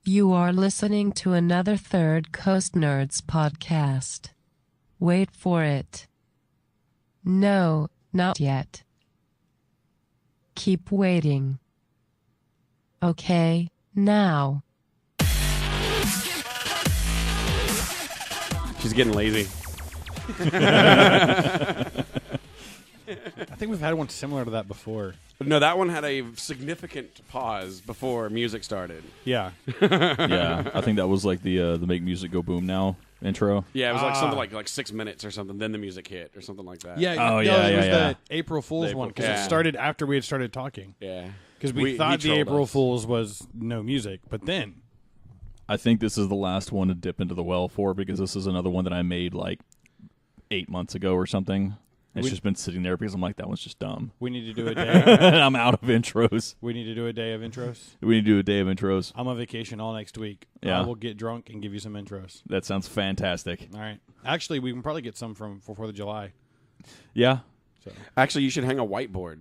You are listening to another Third Coast Nerds podcast. Wait for it. No, not yet. Keep waiting. Okay, now. She's getting lazy. I think we've had one similar to that before. No, that one had a significant pause before music started. Yeah. Yeah, I think that was like the Make Music Go Boom Now intro. Yeah, it was like something like 6 minutes or something. Then the music hit or something like that. Yeah. Oh, no, yeah, it was yeah. the April Fool's April one because Fool's. it started after we had started talking. Yeah. Because we thought he the trolled April us. Fool's was no music, but then I think this is the last one to dip into the well for because this is another one that I made like 8 months ago or something. It's just been sitting there because I'm like, that one's just dumb. we need to do a day. And I'm out of intros. We need to do a day of intros. We need to do a day of intros. I'm on vacation all next week. Yeah. I will get drunk and give you some intros. That sounds fantastic. All right. Actually, we can probably get some for 4th of July. Yeah. So Actually, you should hang a whiteboard.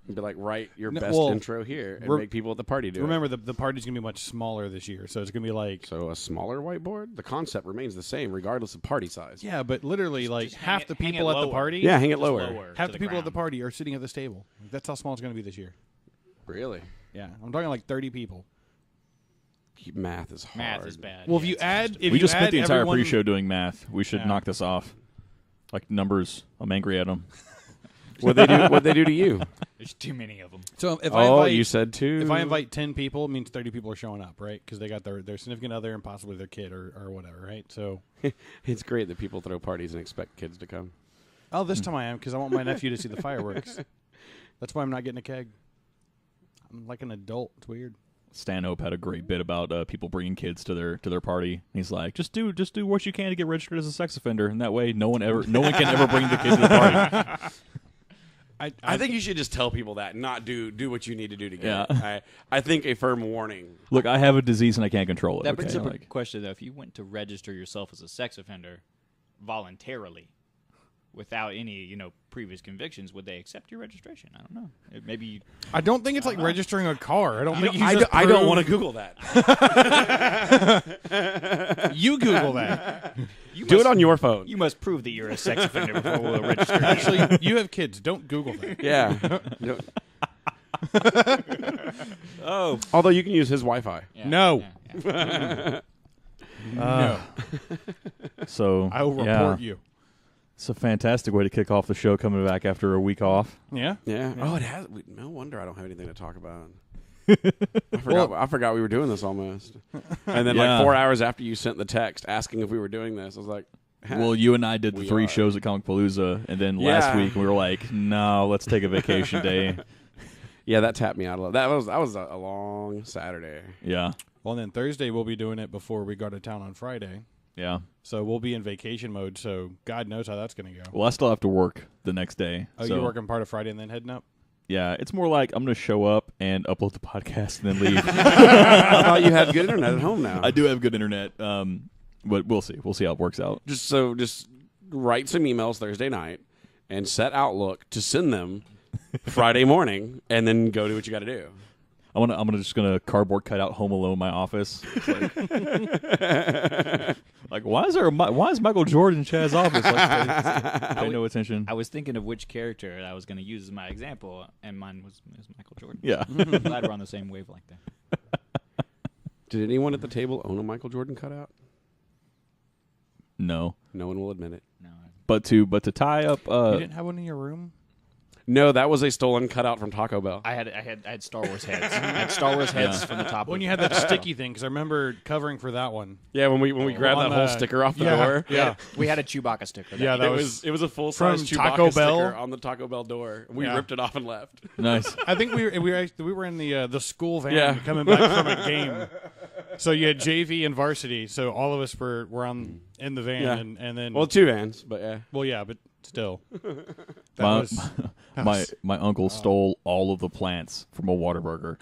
And be like, write your best well, intro here and make people at the party do remember, the party's going to be much smaller this year, so it's going to be like... it. So a smaller whiteboard? The concept remains the same regardless of party size. Yeah, but literally, like, half the people at the party... Yeah, hang it lower. Half the people at the party are sitting at this table. That's how small it's going to be this year. Really? Yeah, I'm talking like 30 people. Math is hard. Math is bad. Well, if you add... We just spent the entire pre-show doing math. We should Yeah. knock this off. Like numbers. I'm angry at them. What'd they do to you? There's too many of them. So if I Oh, invite, you said two. if I invite 10 people, it means 30 people are showing up, right? Because they got their significant other and possibly their kid or whatever, right? So... It's great that people throw parties and expect kids to come. Oh, this time I am, because I want my nephew to see the fireworks. That's why I'm not getting a keg. I'm like an adult. It's weird. Stanhope had a great bit about people bringing kids to their party. He's like, just do what you can to get registered as a sex offender, and that way no one can ever bring the kid to the party. I think you should just tell people that, and not do what you need to do to get Yeah. it. I think a firm warning. Look, I have a disease and I can't control it. That okay? brings up a Like, question, though. If you went to register yourself as a sex offender voluntarily, without any, previous convictions, would they accept your registration? I don't know. Maybe. I don't think it's like registering a car. I don't think I don't want to Google that. You Google that. Do it on your phone. You must prove that you're a sex offender before we'll register. Actually, you have kids. Don't Google that. Yeah. Oh, Although you can use his Wi-Fi. yeah, No. yeah. No. so I will report you. It's a fantastic way to kick off the show coming back after a week off. Yeah? Yeah. Oh, it has. No wonder I don't have anything to talk about. I forgot we were doing this almost. And then Yeah. like 4 hours after you sent the text asking if we were doing this, I was like, Well, you and I did the We 3 are. shows at Comic Palooza, and then last Yeah. week we were like, no, let's take a vacation day. yeah, that tapped me out a little. That was a long Saturday. Yeah. Well, and then Thursday we'll be doing it before we go to town on Friday. Yeah. So we'll be in vacation mode, so God knows how that's going to go. Well, I still have to work the next day. Oh, so, you're working part of Friday and then heading up? Yeah, it's more like I'm going to show up and upload the podcast and then leave. I thought you had good internet at home now. I do have good internet, but we'll see. We'll see how it works out. Just write some emails Thursday night and set Outlook to send them Friday morning, and then go do what you got to do. I'm gonna cardboard cut out Home Alone in my office. It's like why is Michael Jordan in Chad's office? Like, pay no attention. I was thinking of which character I was going to use as my example, and mine was Michael Jordan. Yeah. I'm glad we're on the same wavelength there. Did anyone at the table own a Michael Jordan cutout? No. No one will admit it. No, But to tie up You didn't have one in your room? No, that was a stolen cutout from Taco Bell. I had Star Wars heads. I had Star Wars heads from the top. When you had that sticky thing, because I remember covering for that one. Yeah, when we grabbed On that whole the- sticker off the yeah, door. Yeah. we had a Chewbacca sticker. Yeah, that It was a full size from Chewbacca Taco Bell? sticker on the Taco Bell door. We Yeah. ripped it off and left. nice. I think we were in the school van Yeah. coming back from a game. So you had JV and varsity. So all of us were in the van, Yeah. and then Well, 2 vans, but yeah. but still, My uncle stole all of the plants from a Whataburger,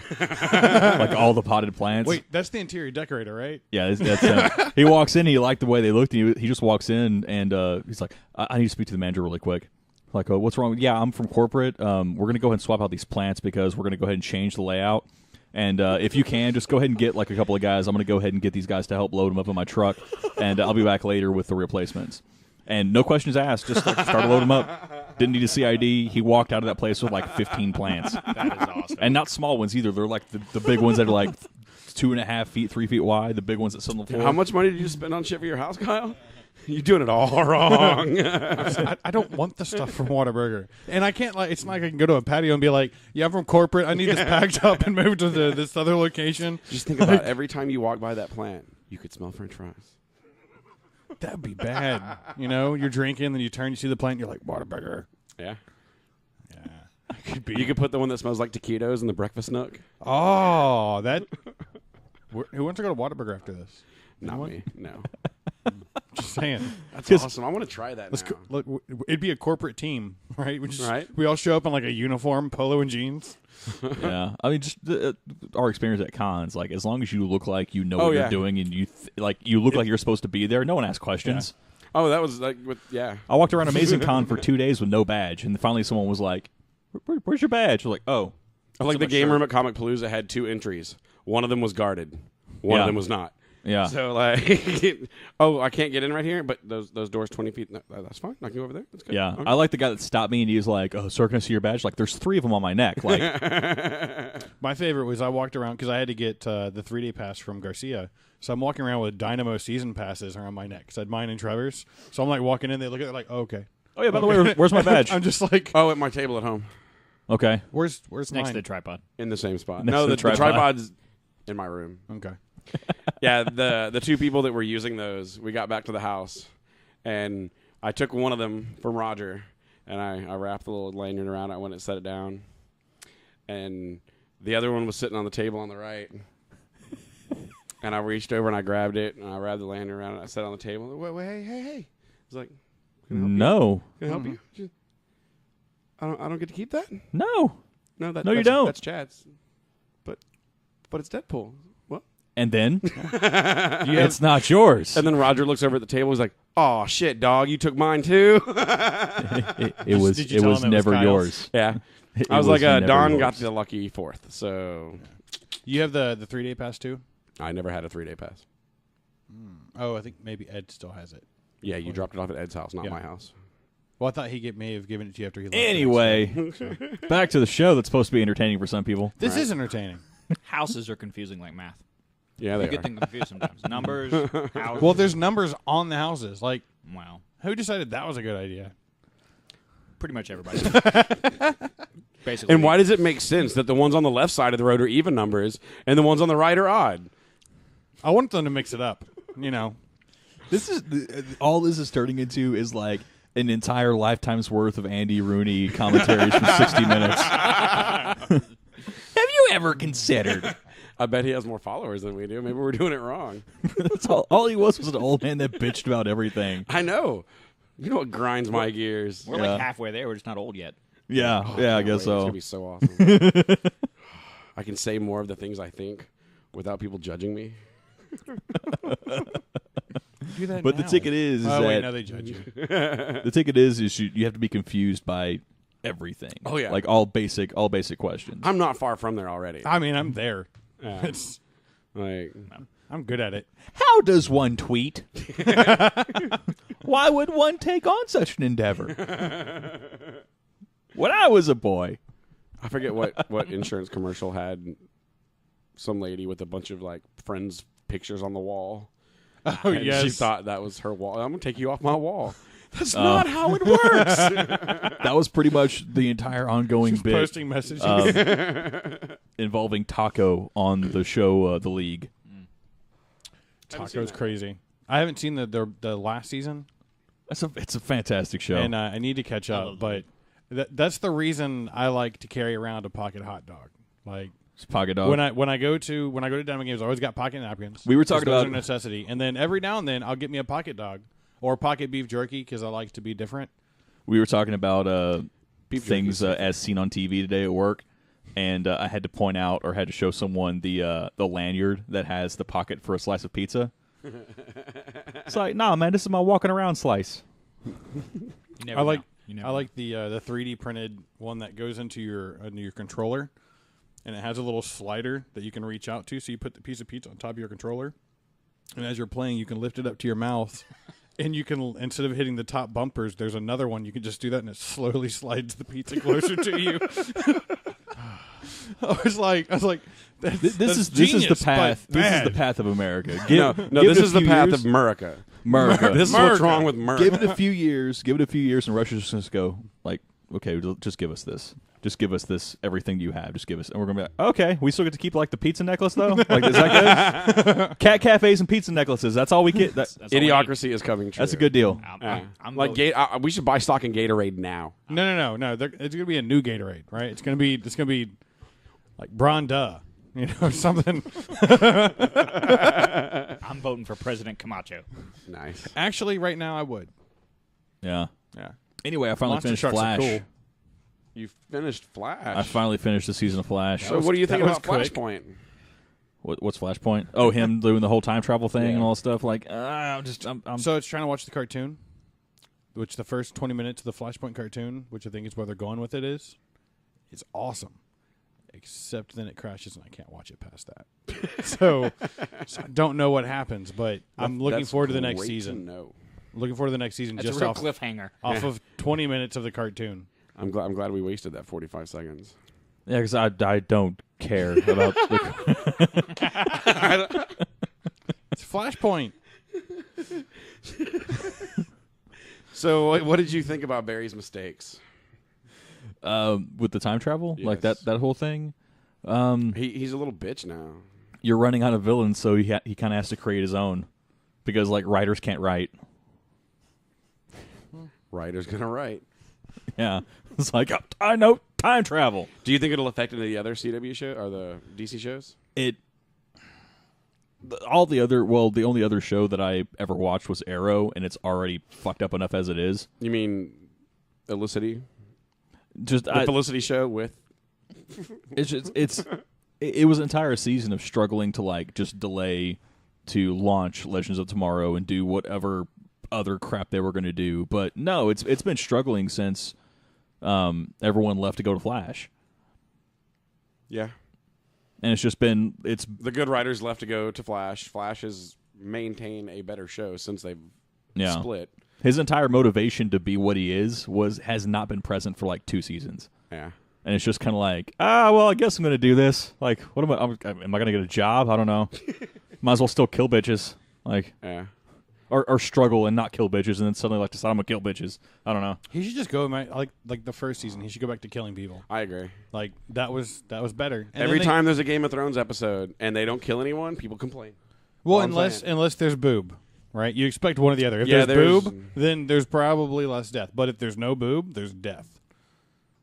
like all the potted plants. wait, that's the interior decorator, right? Yeah, that's him. He walks in, he liked the way they looked, and he just walks in, and he's like, I need to speak to the manager really quick. Like, what's wrong? Yeah, I'm from corporate. We're going to go ahead and swap out these plants because we're going to go ahead and change the layout. And if you can, just go ahead and get like a couple of guys. I'm going to go ahead and get these guys to help load them up in my truck, and I'll be back later with the replacements. And no questions asked, just like, started loading them up. Didn't need a CID. He walked out of that place with like 15 plants. That is awesome. And not small ones either. They're like the big ones that are like 2.5 feet, 3 feet wide. The big ones that sit on the floor. How much money did you spend on shit for your house, Kyle? You're doing it all wrong. I don't want the stuff from Whataburger, and I can't like. It's not like I can go to a patio and be like, "Yeah, I'm from corporate. I need this packed up and moved to this other location." Just think about every time you walk by that plant, you could smell French fries. That'd be bad. You know, you're drinking, then you turn, you see the plant, and you're like, Whataburger. Yeah. Yeah, could be. You could put the one that smells like taquitos in the breakfast nook. Oh, that. Who wants to go to Whataburger after this? Not me. No. Just saying. That's awesome. I want to try that now. Look, it'd be a corporate team, right? Right. We all show up in like a uniform, polo and jeans. Yeah, I mean, just our experience at cons. Like, as long as you look like you know what you're doing and you you look like you're supposed to be there, no one asks questions. Yeah. Oh, that was like I walked around Amazing Con for 2 days with no badge, and finally someone was like, "Where's your badge?" I was like, "Oh." Like the game room at Comic Palooza had 2 entries. One of them was guarded. One of them was not. Yeah. So like, oh, I can't get in right here, but those doors 20 feet. No, that's fine. I can go over there. That's good. Yeah, Okay. I like the guy that stopped me and he was like, "Oh, sir, can I see your badge?" Like, there's 3 of them on my neck. Like, My favorite was I walked around because I had to get the 3-day pass from Garcia. So I'm walking around with Dynamo season passes around my neck because I had mine and Trevor's. So I'm like walking in, they look at it like, oh, okay. "Oh yeah, by the way, where's my badge?" I'm just like, Oh, at my table at home, Okay. where's Next mine? to the tripod. in the same spot. Next No, to the the tripod. tripod's in my room. Okay. Yeah, the 2 people that were using those, we got back to the house, and I took one of them from Roger, and I wrapped the little lanyard around it. I went and set it down, and the other one was sitting on the table on the right, and I reached over and I grabbed it, and I wrapped the lanyard around it. I set it on the table. Wait, hey! He's like, "Can I help No. you? Can I help you? I don't get to keep that. No. No, No, you don't. That's Chad's, but it's Deadpool. What?" And then it's not yours. And then Roger looks over at the table. He's like, "Oh shit, dog! You took mine too." It was Did you tell him it was never Kyle's? yours. Yeah, It I was like, never Don yours. got the lucky 4th, so You have the 3-day pass too? I never had a 3-day pass. Oh, I think maybe Ed still has it. Yeah, you dropped it off at Ed's house, not Yeah. my house. Well, I thought he may have given it to you after he left. Anyway, back to the show that's supposed to be entertaining for some people. This is entertaining. Houses are confusing like math. Yeah, You they get are. them confused sometimes. Numbers, houses. Well, there's numbers on the houses. Like, Wow. who decided that was a good idea? Pretty much everybody. Basically. And why does it make sense that the ones on the left side of the road are even numbers and the ones on the right are odd? I want them to mix it up. You know, This is all this is turning into is like an entire lifetime's worth of Andy Rooney commentaries from 60 Minutes. Have you ever considered? I bet he has more followers than we do. Maybe we're doing it wrong. That's all he was an old man that bitched about everything. I know. You know what grinds my gears? We're like halfway there. We're just not old yet. Yeah, I Can't guess wait. It's so. gonna be so awesome. I can say more of the things I think without people judging me. do that. But the now. ticket is Oh wait, that now they judge you. the ticket is you have to be confused by everything. Oh, yeah. like all basic questions. I'm not far from there already. I mean, I'm there. Yeah. It's Like, I'm good at it. How does one tweet? Why would one take on such an endeavor? When I was a boy. I forget what insurance commercial had some lady with a bunch of like friends' pictures on the wall. Oh And yes. she thought that was her wall. I'm gonna take you off my wall. That's not how it works. That was pretty much the entire ongoing Just bit posting messages. involving Taco on the show The League. Taco's crazy. I haven't seen the last season, It's a fantastic show. and I need to catch up. love But that's the reason I like to carry around a pocket hot dog. Like It's Pocket Dog. when I go to Diamond Games, I always got pocket napkins. We were 'cause talking those about- are a necessity, and then every now and then I'll get me a pocket dog or pocket beef jerky because I like to be different. We were talking about Beef things jerky's as seen on TV today at work, and I had to point out or had to show someone the lanyard that has the pocket for a slice of pizza. It's like, nah, man, this is my walking around slice. You never I like know. You never I like the 3D printed one that goes into your controller. and it has a little slider that you can reach out to. So you put the piece of pizza on top of your controller, and as you're playing, you can lift it up to your mouth, and you can, instead of hitting the top bumpers, there's another one. You can just do that, and it slowly slides the pizza closer to you. I was like, this is the path. This is the path of America. This is the path of America. This is what's wrong with America. Give it a few years, and Russia's just going to go like, okay, just give us this. Just give us this, everything you have. Just give us, and we're going to be like, okay, we still get to keep like the pizza necklace though. Like, is that good? Cat cafes and pizza necklaces. That's all we get. That's Idiocracy is coming true. That's a good deal. I'm like we should buy stock in Gatorade now. No. It's going to be a new Gatorade, right? It's going to be like Bronda, something. I'm voting for President Camacho. Nice. Actually, right now I would. Yeah. Yeah. Anyway, I finally Monster finished trucks are Flash. cool. You finished Flash. I finally finished the season of Flash. So what do you think that was about quick. Flashpoint? What's Flashpoint? Oh, him doing the whole time travel thing and all that stuff. Like, I'm So it's trying to watch the cartoon, which the first 20 minutes of the Flashpoint cartoon, which I think is where they're going with it, is awesome. Except then it crashes and I can't watch it past that. so I don't know what happens, but I'm looking forward to the next season. Looking forward to the next season. That's just a real off cliffhanger. off of 20 minutes of the cartoon. I'm glad we wasted that 45 seconds. yeah, because I don't care about. It's Flashpoint. So what did you think about Barry's mistakes? With the time travel, like that whole thing. He's a little bitch now. You're running out of villains, so he kind of has to create his own because like writers can't write. Writer's gonna write. Yeah, it's like I know time travel. Do you think it'll affect any of the other CW show or the DC shows? The only other show that I ever watched was Arrow, and it's already fucked up enough as it is. You mean Felicity? Just The Felicity show with it was an entire season of struggling to like just delay to launch Legends of Tomorrow and do whatever other crap they were going to do. But no, it's been struggling since everyone left to go to Flash. Yeah. And it's just been The good writers left to go to Flash. Flash has maintained a better show since they've split. His entire motivation to be what he has not been present for like 2 seasons. Yeah. And it's just kind of like, well, I guess I'm going to do this. Like, what am I going to get a job? I don't know. Might as well still kill bitches. Like, yeah. Or struggle and not kill bitches, and then suddenly like decide I'm gonna kill bitches. I don't know. He should just go like the first season. He should go back to killing people. I agree. Like that was better. And Every time there's a Game of Thrones episode and they don't kill anyone, people complain. Well, All I'm unless there's boob, right? You expect one or the other. If Yeah, there's boob, then there's probably less death. But if there's no boob, there's death.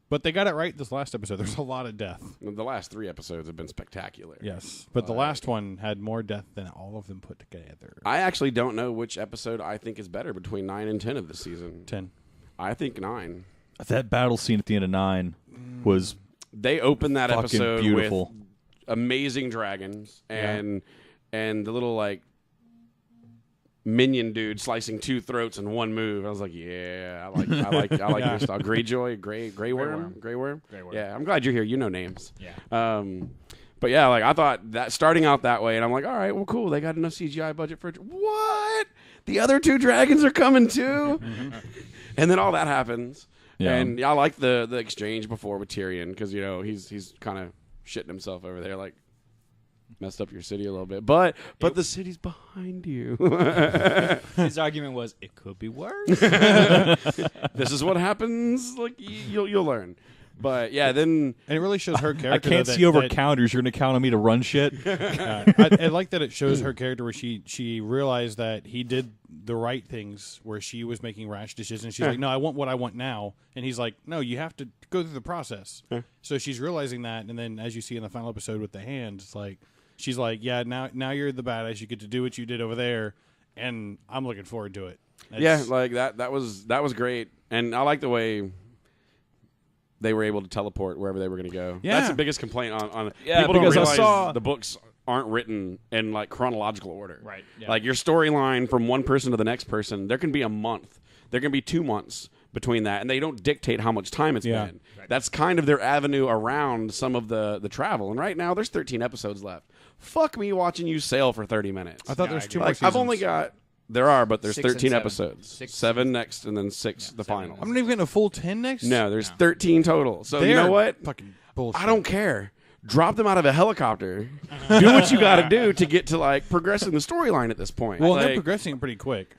But they got it right this last episode. There's a lot of death. The last 3 episodes have been spectacular. Yes, but the last one had more death than all of them put together. I actually don't know which episode I think is better between 9 and 10 of this season. 10. I think 9. That battle scene at the end of 9 was They opened that fucking episode beautiful. with amazing dragons and the little like minion dude slicing 2 throats in one move. I was like, yeah, I like your style. Greyjoy, Grey Worm. Yeah, I'm glad you're here. You know names. Yeah. But yeah, like I thought that starting out that way, and I'm like, all right, well, cool. They got enough CGI budget for what? The other 2 dragons are coming too, and then all that happens. Yeah. And I like the exchange before with Tyrion because he's kind of shitting himself over there, like messed up your city a little bit, but the city's behind you. His argument was it could be worse. This is what happens. Like you'll learn. But yeah, then And it really shows her character. I can't see over counters. You're gonna count on me to run shit. I like that it shows her character where she realized that he did the right things where she was making rash decisions. She's like, no, I want what I want now. And he's like, no, you have to go through the process. So she's realizing that. And then as you see in the final episode with the hand, it's like, she's like, yeah, now you're the badass. You get to do what you did over there. And I'm looking forward to it. like that was great. And I like the way they were able to teleport wherever they were going to go. Yeah. That's the biggest complaint on Yeah, people don't because I realize saw- the books aren't written in like chronological order. Right, yeah. Like your storyline from one person to the next person, there can be a month. There can be 2 months between that, and they don't dictate how much time it's Yeah. been. That's kind of their avenue around some of the travel. And right now, there's 13 episodes left. Fuck me watching you sail for 30 minutes. I thought No, there's I two agree. more seasons. I've only got. There are, but there's 6 and 13 7. episodes. 6 7 next, and then 6 the 7. final. I'm not even getting a full 10 next. No, there's 13 total. So you know They're what? Fucking bullshit. I don't care. Drop them out of a helicopter. Do what you got to do to get to like progressing the storyline at this point. Well, like, they're progressing pretty quick.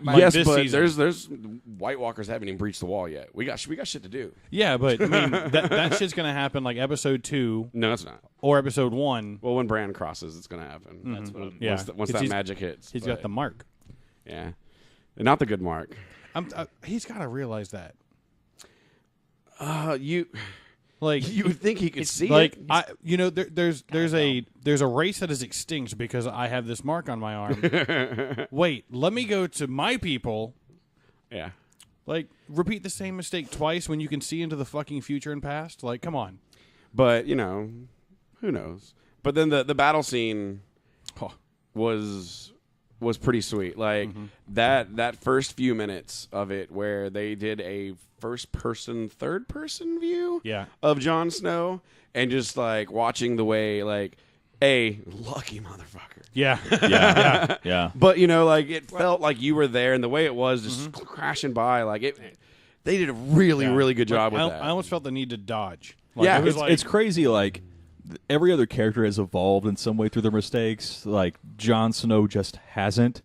yes, this but season. there's White Walkers haven't even breached the wall yet. We got shit to do. Yeah, but I mean that shit's gonna happen like episode 2 No, it's not. or episode 1. Well, when Bran crosses, it's gonna happen. That's what I'm. Yeah, Once 'cause that he's- magic hits. He's but, got the mark. yeah, and not the good mark. He's got to realize that. You Like you would think he could see like it. there's a race that is extinct because I have this mark on my arm. Wait, let me go to my people. Yeah. Like, repeat the same mistake twice when you can see into the fucking future and past. Like, come on. But who knows? But then the battle scene was pretty sweet. Like that first few minutes of it, where they did a first person, third person view Yeah. of Jon Snow, and just like watching the way like lucky motherfucker. Yeah. Yeah, yeah. But like it felt like you were there, and the way it was just crashing by, like it. They did a really good job with that. I almost felt the need to dodge. Like, Yeah, it was It's crazy. Like every other character has evolved in some way through their mistakes. Like Jon Snow just hasn't,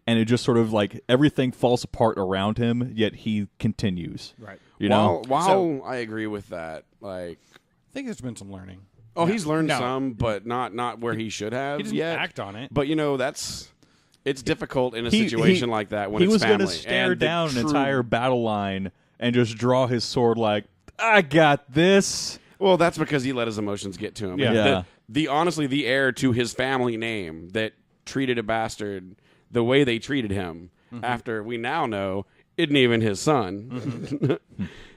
and it just sort of like everything falls apart around him. Yet he continues. Right. You know. While I agree with that, like, I think there's been some learning. he's learned No. some, but not where he should have He didn't yet. act on it. But it's difficult in a situation like that when he it's was family. gonna stare And the down an true- entire battle line and just draw his sword like, I got this. Well, that's because he let his emotions get to him. Yeah. And Yeah. the honestly, the heir to his family name that treated a bastard the way they treated him, after we now know isn't even his son.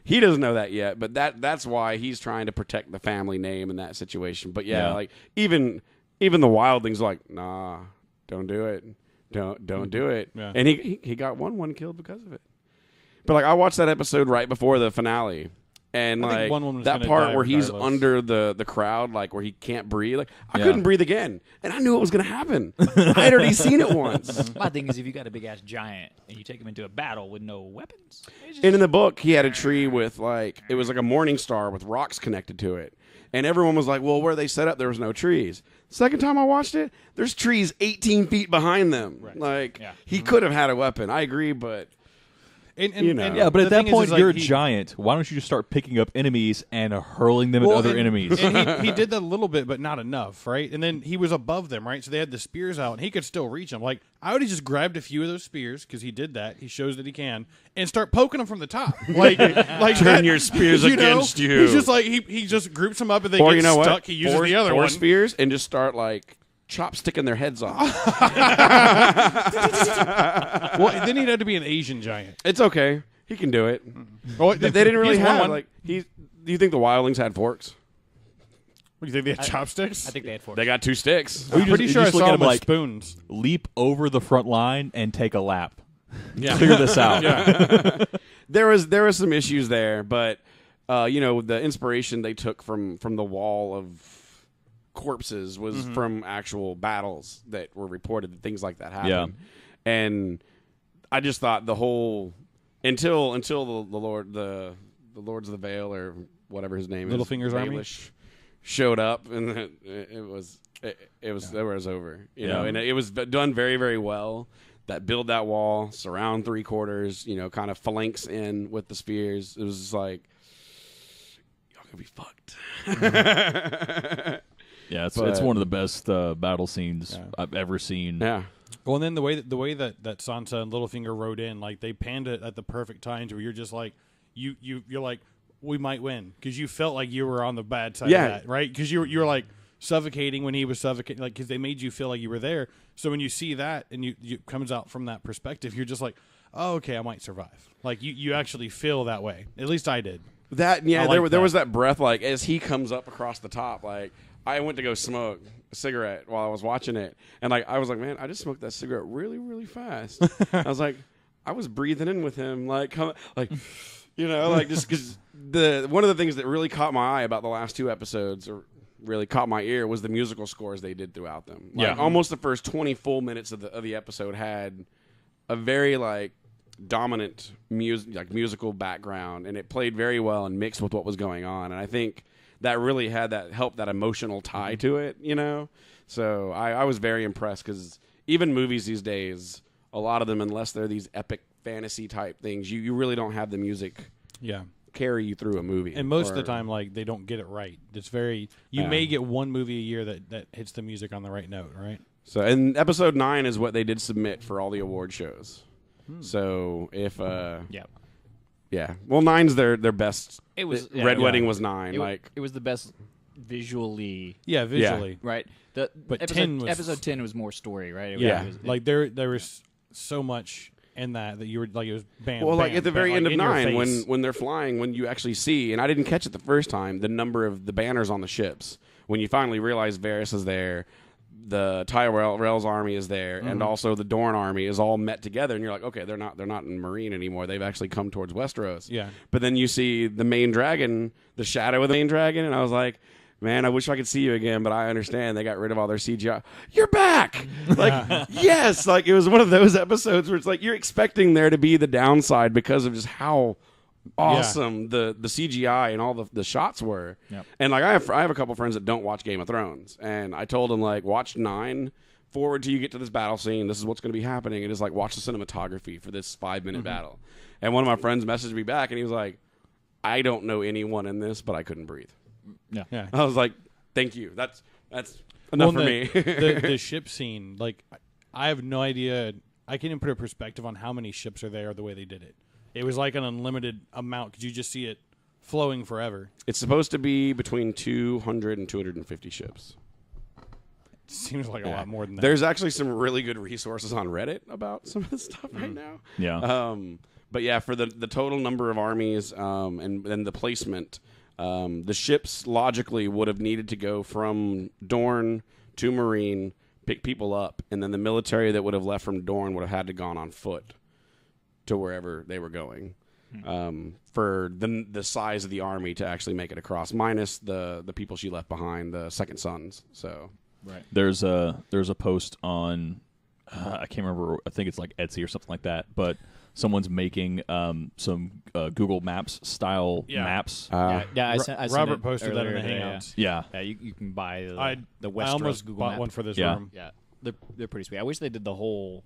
He doesn't know that yet, but that's why he's trying to protect the family name in that situation. But yeah. like even the wildlings are like, nah, don't do it. Don't do it. Yeah. And he got one killed because of it. But like I watched that episode right before the finale, and I think like one woman was that gonna part die where he's regardless. under the crowd, like where he can't breathe. Like I Yeah. couldn't breathe again, and I knew it was going to happen. I had already seen it once. My thing is, if you got a big ass giant and you take him into a battle with no weapons, it's just- And in the book, he had a tree with it was like a morning star with rocks connected to it. And everyone was like, well, where they set up, there was no trees. Second time I watched it, there's trees 18 feet behind them. Right. Like, Yeah. he could have had a weapon. I agree, but And, You know. and Yeah, but the at that thing point, like, you're a he- giant. Why don't you just start picking up enemies and hurling them at other and- enemies? And he did that a little bit, but not enough, right? And then he was above them, right? So they had the spears out, and he could still reach them. Like, I would have just grabbed a few of those spears, because he did that. He shows that he can, and start poking them from the top. Like Turn your spears against you. He's just like, he just groups them up, and they or get you know stuck. what? He uses Four- the other four one. spears and just start like chopsticking their heads off. Well, then he'd have to be an Asian giant. It's okay. He can do it. Oh, They didn't really he's won have one. like he. Do you think the wildlings had forks? What, you think they had chopsticks? I think they had 4. They got 2 sticks. I'm pretty you sure I just look saw at them him with like- spoons. Leap over the front line and take a lap. Yeah. Clear this out. There was some issues there, but the inspiration they took from the wall of corpses was from actual battles that were reported that things like that happened. Yeah. And I just thought the whole until the Lords of the Vale or whatever his name Littlefinger's is, army? Baelish, showed up, and it was over. You know, and it was done very, very well. That build that wall, surround 3/4, kind of phalanx in with the spears. It was just like, y'all gonna be fucked. Yeah, it's But- one of the best battle scenes I've ever seen. Yeah. Well, and then the way that Sansa and Littlefinger rode in, like they panned it at the perfect times where you're just like, you're like, we might win, because you felt like you were on the bad side Yeah. of that, right? Because you were like suffocating when he was suffocating, like because they made you feel like you were there. So when you see that and you comes out from that perspective, you're just like, oh, okay, I might survive. Like you actually feel that way. At least I did. That I like there that. was that breath like as he comes up across the top. Like I went to go smoke a cigarette while I was watching it, and like I was like, man, I just smoked that cigarette really, really fast. I was like, I was breathing in with him, like you know, like just because one of the things that really caught my eye about the last 2 episodes, or really caught my ear, was the musical scores they did throughout them. Like, almost the first 20 full minutes of the episode had a very like dominant musical background, and it played very well and mixed with what was going on. And I think that really helped that emotional tie to it, you know. So I was very impressed, because even movies these days, a lot of them, unless they're these epic fantasy type things, you really don't have the music carry you through a movie. And most of the time, like, they don't get it right. It's very, you may get one movie a year that hits the music on the right note, right? So, and episode 9 is what they did submit for all the award shows. So if well, 9's their best. It was Red Wedding was 9. It was the best visually. Yeah, visually. Right. But episode 10 was more story, right? Yeah. Like there was so much in that you were like, it was bam. Well, bam, like at the bam, very like end of in your 9, face. when they're flying, when you actually see, and I didn't catch it the first time, the number of the banners on the ships. When you finally realize Varys is there, the Tyrell's army is there, and also the Dorne army is all met together, and you're like, okay, they're not in Marine anymore. They've actually come towards Westeros. Yeah. But then you see the main dragon, the shadow of the main dragon, and I was like, man, I wish I could see you again, but I understand they got rid of all their CGI. You're back! Like, yes! Like, it was one of those episodes where it's like, you're expecting there to be the downside because of just how awesome the CGI and all the shots were. Yep. And, like, I have a couple friends that don't watch Game of Thrones, and I told them, like, watch 9, forward till you get to this battle scene. This is what's going to be happening. And just, like, watch the cinematography for this 5-minute battle. And one of my friends messaged me back, and he was like, I don't know anyone in this, but I couldn't breathe. Yeah. I was like, thank you. That's enough for me. the ship scene, like, I have no idea. I can't even put a perspective on how many ships are there the way they did it. It was like an unlimited amount because you just see it flowing forever. It's supposed to be between 200 and 250 ships. Seems like a lot more than that. There's actually some really good resources on Reddit about some of this stuff right now. Yeah. But yeah, for the total number of armies and the placement, the ships logically would have needed to go from Dorne to Marine, pick people up, and then the military that would have left from Dorne would have had to gone on foot to wherever they were going. For the size of the army to actually make it across, minus the people she left behind, the Second Sons. So there's a post on I can't remember. I think it's like Etsy or something like that, but someone's making some Google Maps style maps. I sent Robert it posted that in the earlier Hangouts. today, Yeah. Yeah, you can buy the Westeros I almost Google bought map. one for this Yeah. room. Yeah, they're pretty sweet. I wish they did the whole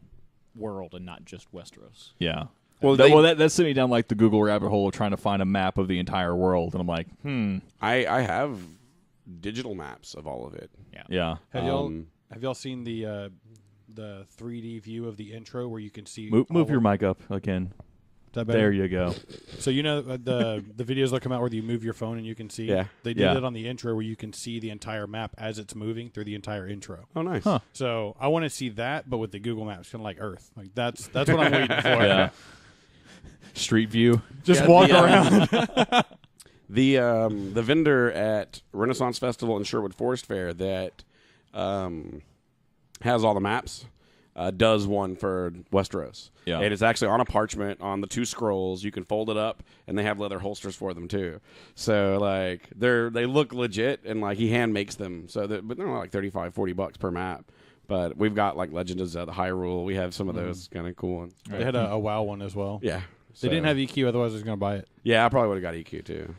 world and not just Westeros. Yeah. Well, that sent me down like the Google rabbit hole of trying to find a map of the entire world, and I'm like, I have digital maps of all of it. yeah. Have y'all seen the 3D view of the intro where you can see Move your mic up again. Is that better? There you go. So you know the videos that come out where you move your phone and you can see. Yeah. They did it on the intro where you can see the entire map as it's moving through the entire intro. Oh, nice. Huh. So I want to see that, but with the Google Maps, kind of like Earth. Like that's what I'm waiting for. Yeah. Street view. Just walk around. The vendor at Renaissance Festival and Sherwood Forest Fair that has all the maps does one for Westeros. Yeah. And it's actually on a parchment on the 2 scrolls. You can fold it up, and they have leather holsters for them too. So like they look legit, and like he hand makes them. So but they're like $35-$40 per map. But we've got like Legend of the Hyrule. We have some of those kind of cool ones. They had a WoW one as well. Yeah. They didn't have EQ, otherwise I was going to buy it. Yeah, I probably would have got EQ too.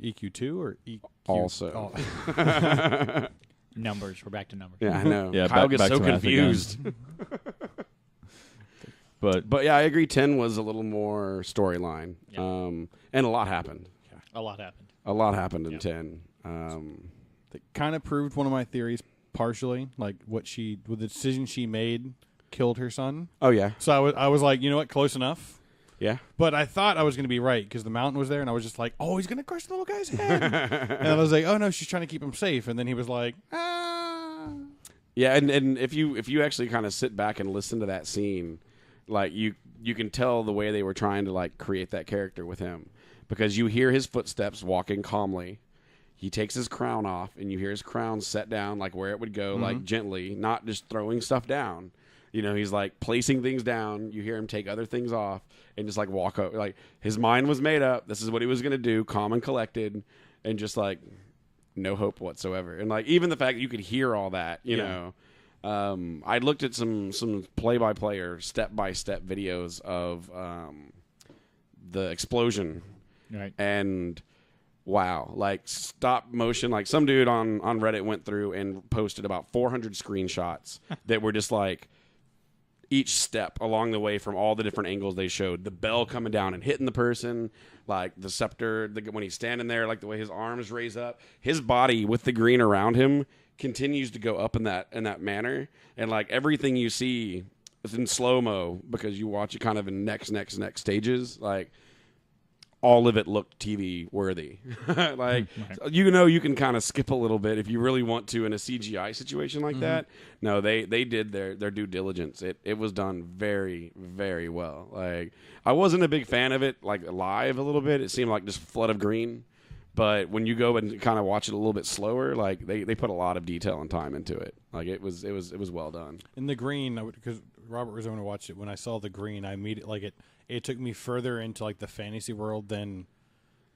EQ2 or EQ? Also. Numbers. We're back to numbers. Yeah, I know. Yeah, Kyle back gets so to math confused. But yeah, I agree. 10 was a little more storyline, and a lot happened. A lot happened. A lot happened in 10. It kind of proved one of my theories partially, like with the decision she made killed her son. Oh yeah, So I was like, you know what, close enough. yeah. But I thought I was going to be right because the mountain was there, and I was just like, oh, he's going to crush the little guy's head. And I was like, oh no, she's trying to keep him safe. And then he was like, ah. Yeah, and if you actually kind of sit back and listen to that scene, like you can tell the way they were trying to like create that character with him, because you hear his footsteps walking calmly. He takes his crown off, and you hear his crown set down like where it would go, like gently, not just throwing stuff down. You know, he's like placing things down. You hear him take other things off and just like walk over. Like his mind was made up. This is what he was going to do, calm and collected, and just like no hope whatsoever. And like even the fact that you could hear all that, you know. I looked at some play-by-play or step-by-step videos of the explosion. Right. And wow, like stop motion. Like some dude on Reddit went through and posted about 400 screenshots that were just like each step along the way from all the different angles they showed. The bell coming down and hitting the person, like the scepter, when he's standing there, like the way his arms raise up. His body with the green around him continues to go up in that manner. And like everything you see is in slow-mo because you watch it kind of in next stages. Like all of it looked TV worthy. Like, you know, you can kind of skip a little bit if you really want to in a CGI situation like that. No, they did their due diligence. It was done very, very well. Like, I wasn't a big fan of it, like live a little bit. It seemed like just flood of green. But when you go and kind of watch it a little bit slower, like they put a lot of detail and time into it. Like it was well done. In the green, because Robert was going to watch it. When I saw the green, I immediately like it took me further into like the fantasy world than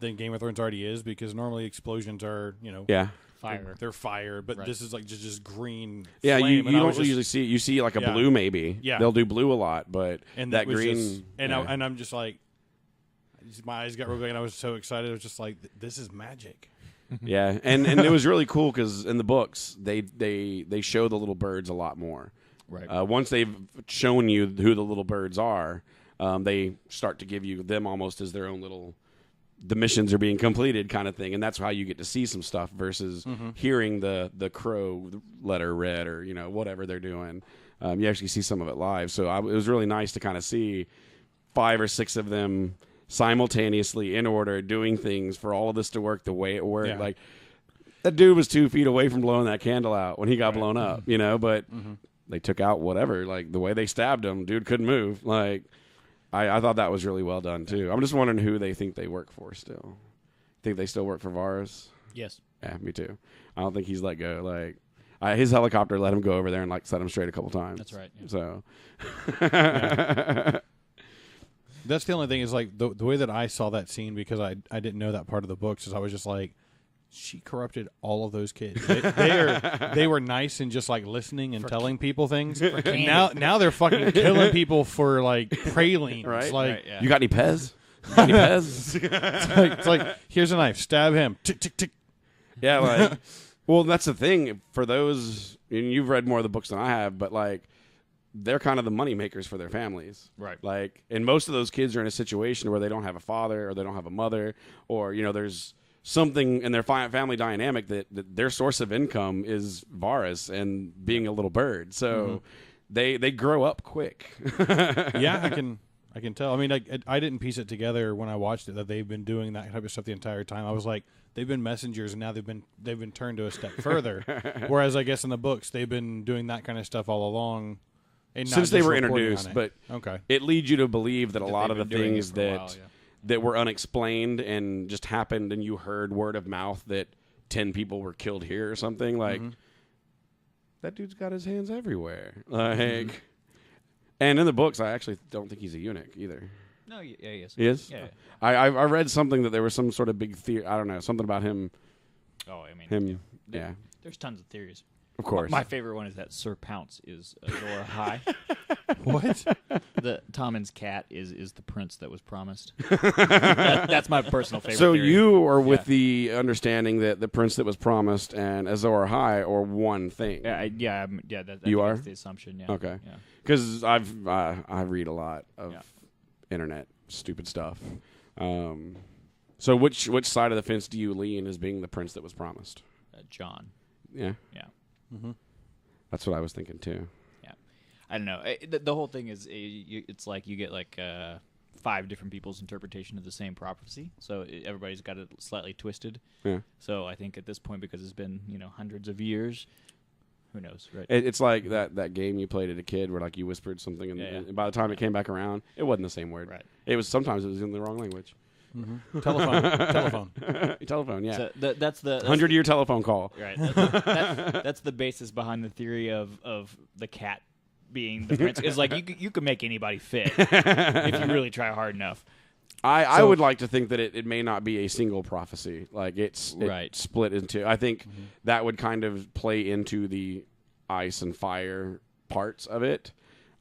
Game of Thrones already is, because normally explosions are, you know, Fire. They're fire, but this is like just green. Yeah, flame. you don't usually see it. You see like a blue maybe. Yeah, they'll do blue a lot, but and that was green. Just, and I'm just like, my eyes got real big, and I was so excited. I was just like, this is magic. Yeah, and it was really cool because in the books they show the little birds a lot more. Right. Once they've shown you who the little birds are, they start to give you them almost as their own little. The missions are being completed kind of thing, and that's how you get to see some stuff versus hearing the crow letter read or you know whatever they're doing. You actually see some of it live, so it was really nice to kind of see 5 or 6 of them simultaneously in order doing things for all of this to work the way it worked. Like that dude was 2 feet away from blowing that candle out when he got blown up, you know, but they took out whatever, like the way they stabbed him, dude couldn't move. Like I thought that was really well done too. I'm just wondering who they think they work for still. Think they still work for Varys? Yes. Yeah, me too. I don't think he's let go. Like his helicopter let him go over there and like set him straight a couple times. That's right. Yeah. So That's the only thing is like the way that I saw that scene, because I didn't know that part of the books, is I was just like, she corrupted all of those kids. They were nice and just like listening and telling people things. And now they're fucking killing people for like pralines. Right? Like, You got any Pez? Any Pez? it's like here's a knife, stab him. Tick tick tick. Yeah, like well, that's the thing for those. And you've read more of the books than I have, but like they're kind of the money makers for their families. Right. Like, and most of those kids are in a situation where they don't have a father or they don't have a mother, or you know, there's something in their family dynamic that their source of income is Varys and being a little bird. So they grow up quick. Yeah, I can tell. I mean, I didn't piece it together when I watched it that they've been doing that type of stuff the entire time. I was like, they've been messengers, and now they've been turned to a step further. Whereas I guess in the books they've been doing that kind of stuff all along. And Since they were introduced, but okay, it leads you to believe that a lot of the things while, that were unexplained and just happened, and you heard word of mouth that 10 people were killed here or something, like that dude's got his hands everywhere. Like, and in the books, I actually don't think he's a eunuch either. No, he is. He is? Yeah. I read something that there was some sort of big theory. I don't know, something about him. Oh, I mean, Him, yeah. There's tons of theories. Of course. My favorite one is that Sir Pounce is Azor Ahai. what? The Tommen's cat is the prince that was promised. That's my personal favorite. So theory. you are with the understanding that the prince that was promised and Azor Ahai are one thing. That, You are? that's the assumption. Yeah. Okay. Yeah. Because I read a lot of internet stupid stuff. So which side of the fence do you lean as being the prince that was promised? John. Yeah. Yeah. That's what I was thinking too. Yeah. I don't know. The whole thing is it's like you get like 5 different people's interpretation of the same prophecy. So everybody's got it slightly twisted. Yeah. So I think at this point, because it's been hundreds of years, who knows, right? It's like that game you played as a kid where like you whispered something and by the time it came back around, it wasn't the same word. Right. It was sometimes it was in the wrong language. Telephone. Telephone, yeah. So that's the 100-year telephone call. Right. That's the basis behind the theory of the cat being the prince. It's like you can make anybody fit if you really try hard enough. I would like to think that it may not be a single prophecy. Like it's Right. split into. I think that would kind of play into the ice and fire parts of it.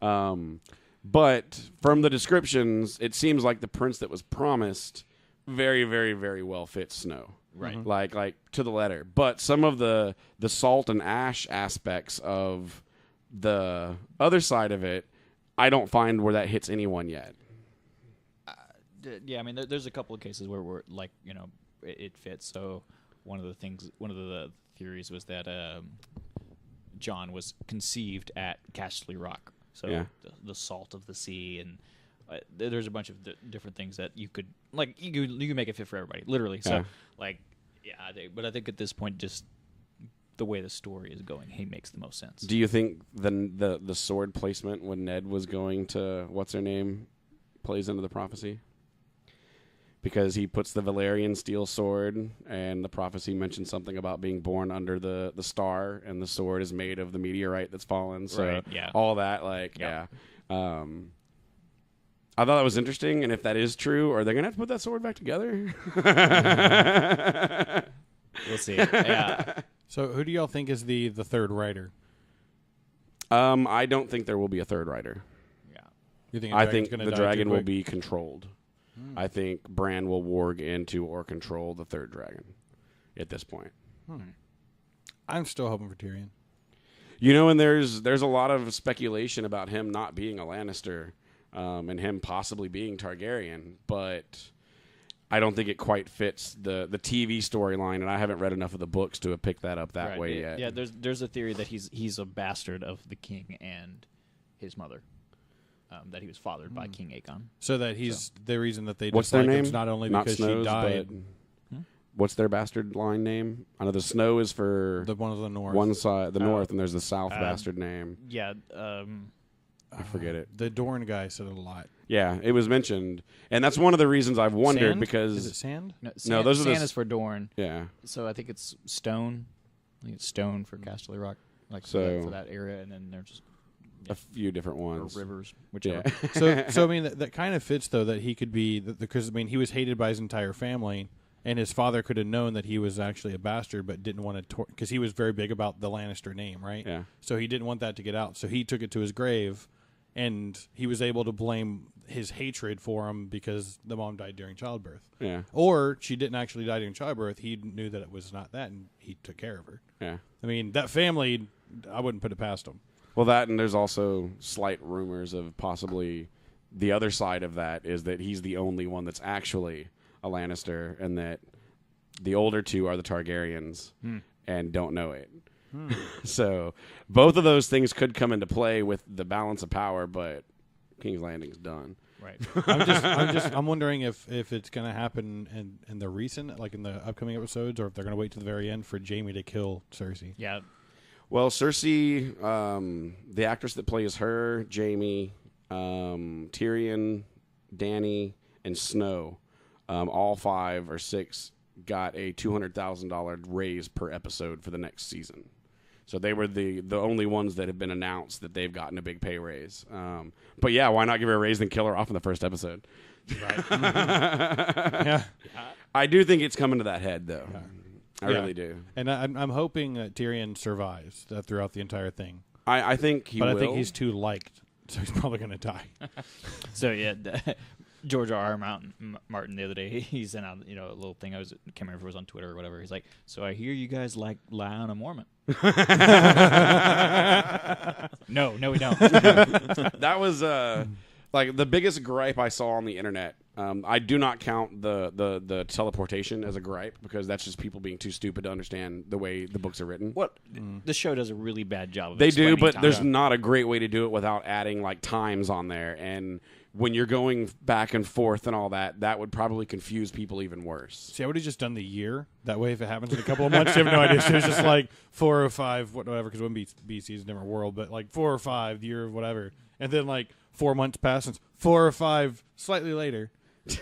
But from the descriptions, it seems like the prince that was promised very, very, very well fits Snow. Right. Like to the letter. But some of the salt and ash aspects of the other side of it, I don't find where that hits anyone yet. Yeah, I mean, there's a couple of cases where we're like, it fits. So one of the theories was that John was conceived at Castle Rock. So Yeah. the salt of the sea, and there's a bunch of different things that you could you can make it fit for everybody, literally. So I think at this point, just the way the story is going, he makes the most sense. Do you think the sword placement when Ned was going to what's her name plays into the prophecy? Because he puts the Valyrian steel sword, and the prophecy mentions something about being born under the star, and the sword is made of the meteorite that's fallen. So Right, yeah. all that, I thought that was interesting, and if that is true, are they going to have to put that sword back together? We'll see. Yeah. So who do y'all think is the third writer? I don't think there will be a third rider. Yeah. You think I think gonna the die dragon too will quick? be controlled. I think Bran will warg into or control the third dragon at this point. I'm still hoping for Tyrion. And there's a lot of speculation about him not being a Lannister and him possibly being Targaryen, but I don't think it quite fits the TV storyline, and I haven't read enough of the books to have picked that up that Right. way yet. Yeah, there's a theory that he's a bastard of the king and his mother. That he was fathered by King Aegon. So that he's the reason that they What's their dislike him name? is not only Not because Snow's, she died. but what's their bastard line name? I know the Snow is for The one of the north. one side, the Oh. north, and there's the south bastard name. Yeah. I forget it. The Dorne guy said it a lot. Yeah, it was mentioned, and that's one of the reasons I've wondered Sand? because Is it sand? No, those are the Sand is for Dorne. yeah. So I think it's Stone. I think it's Stone for Castle Rock, So- for that area, and then there's just A few different or ones. rivers, whichever. Yeah. So I mean that kind of fits though that he could be because I mean he was hated by his entire family, and his father could have known that he was actually a bastard, but didn't want to because he was very big about the Lannister name, right? Yeah. So he didn't want that to get out, so he took it to his grave, and he was able to blame his hatred for him because the mom died during childbirth, Yeah. or she didn't actually die during childbirth. He knew that it was not that, and he took care of her. Yeah. I mean that family, I wouldn't put it past them. Well, that and there's also slight rumors of possibly the other side of that is that he's the only one that's actually a Lannister, and that the older two are the Targaryens and don't know it. So both of those things could come into play with the balance of power, but King's Landing's done. Right. I'm wondering if it's going to happen in the recent, like in the upcoming episodes, or if they're going to wait to the very end for Jaime to kill Cersei. Yeah. Well, Cersei, the actress that plays her, Jaime, Tyrion, Dany, and Snow, all 5 or 6 got a $200,000 raise per episode for the next season. So they were the only ones that have been announced that they've gotten a big pay raise. But yeah, why not give her a raise and kill her off in the first episode? Right. Yeah. I do think it's coming to that head, though. Yeah. I really do. And I'm hoping that Tyrion survives throughout the entire thing. I think he But will. I think he's too liked, so he's probably going to die. So yeah, George R. Martin the other day he sent out a little thing. Can't remember if it was on Twitter or whatever. He's like, "So I hear you guys lie on a Mormon." No, we don't. That was like the biggest gripe I saw on the internet. I do not count the teleportation as a gripe because that's just people being too stupid to understand the way the books are written. What the show does a really bad job of They do, explaining but time. there's not a great way to do it without adding like times on there. And when you're going back and forth and all that, that would probably confuse people even worse. See, I would have just done the year. That way, if it happens in a couple of months, you have no idea. So it's just like 4 or 5, whatever, because it wouldn't be BC is a different world, but like 4 or 5, the year of whatever. And then like 4 months pass, and it's 4 or 5 slightly later.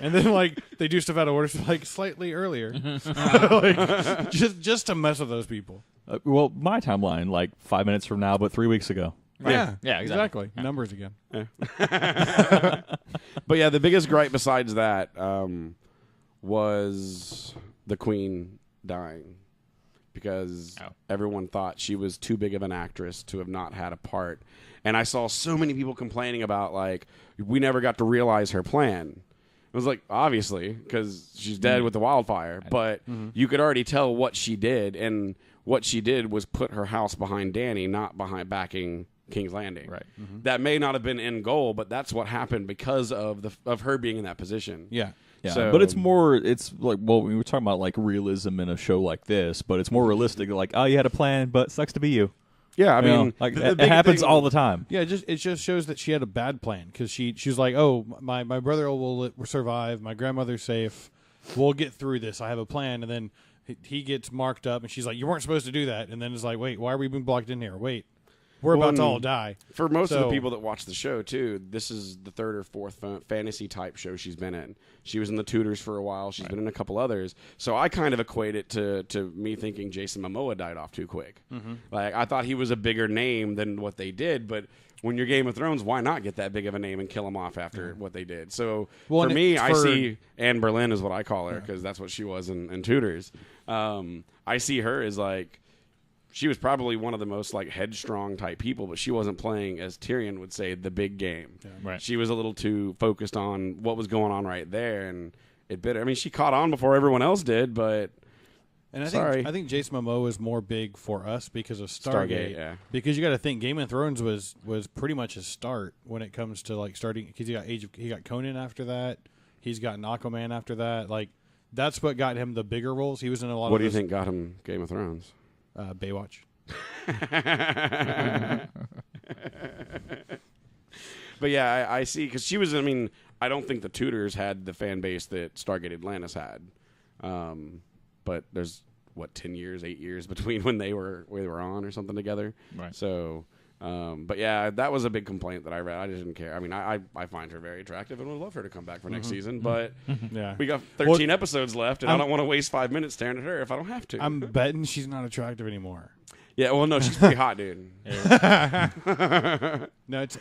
And then like they do stuff out of order, so like slightly earlier. Like, just to mess with those people. Well, my timeline, like 5 minutes from now, but 3 weeks ago. Right. Yeah, exactly. Numbers again. But yeah, the biggest gripe besides that was the queen dying, because everyone thought she was too big of an actress to have not had a part. And I saw so many people complaining about, like, we never got to realize her plan. It was like, obviously, because she's dead with the wildfire, but you could already tell what she did, and what she did was put her house behind Dany, not behind backing King's Landing. Right. That may not have been end goal, but that's what happened because of her being in that position. Yeah. Yeah, So, but it's like, well, we were talking about like realism in a show like this, but it's more realistic. Like, oh, you had a plan, but sucks to be you. Yeah, I mean, like the it big happens thing- all the time. Yeah, it just shows that she had a bad plan, because she's like, oh, my brother will survive, my grandmother's safe, we'll get through this, I have a plan. And then he gets marked up, and she's like, you weren't supposed to do that. And then it's like, wait, why are we being blocked in here? Wait, we're about to all die. For most of the So- people that watch the show, too, this is the third or fourth fantasy-type show she's been in. She was in The Tudors for a while. She's been in a couple others. So I kind of equate it to me thinking Jason Momoa died off too quick. Like, I thought he was a bigger name than what they did, but when you're Game of Thrones, why not get that big of a name and kill him off after what they did? So Well, for me, I for- see Anne Boleyn is what I call her, because that's what she was in Tudors. I see her as, like, she was probably one of the most, like, headstrong type people, but she wasn't playing, as Tyrion would say, the big game. Right. She was a little too focused on what was going on right there, and it bit her. I mean, she caught on before everyone else did, but And I Sorry. think Jason Momoa is more big for us because of Stargate. yeah. Because you got to think Game of Thrones was pretty much a start when it comes to, like, starting, because he got Conan after that. He's got Aquaman after that. Like, that's what got him the bigger roles. He was in a lot what of do you those- think got him Game of Thrones? Baywatch. But yeah, I see, because she was, I mean, I don't think the Tudors had the fan base that Stargate Atlantis had. But there's, 10 years, 8 years between when they were on or something together. Right. So, but yeah, that was a big complaint that I read. I just didn't care. I mean, I find her very attractive and would love her to come back for next season, but Yeah. we got 13 episodes left, and I don't want to waste 5 minutes staring at her if I don't have to. I'm betting she's not attractive anymore. Yeah, well, no, she's pretty hot, dude. No, it's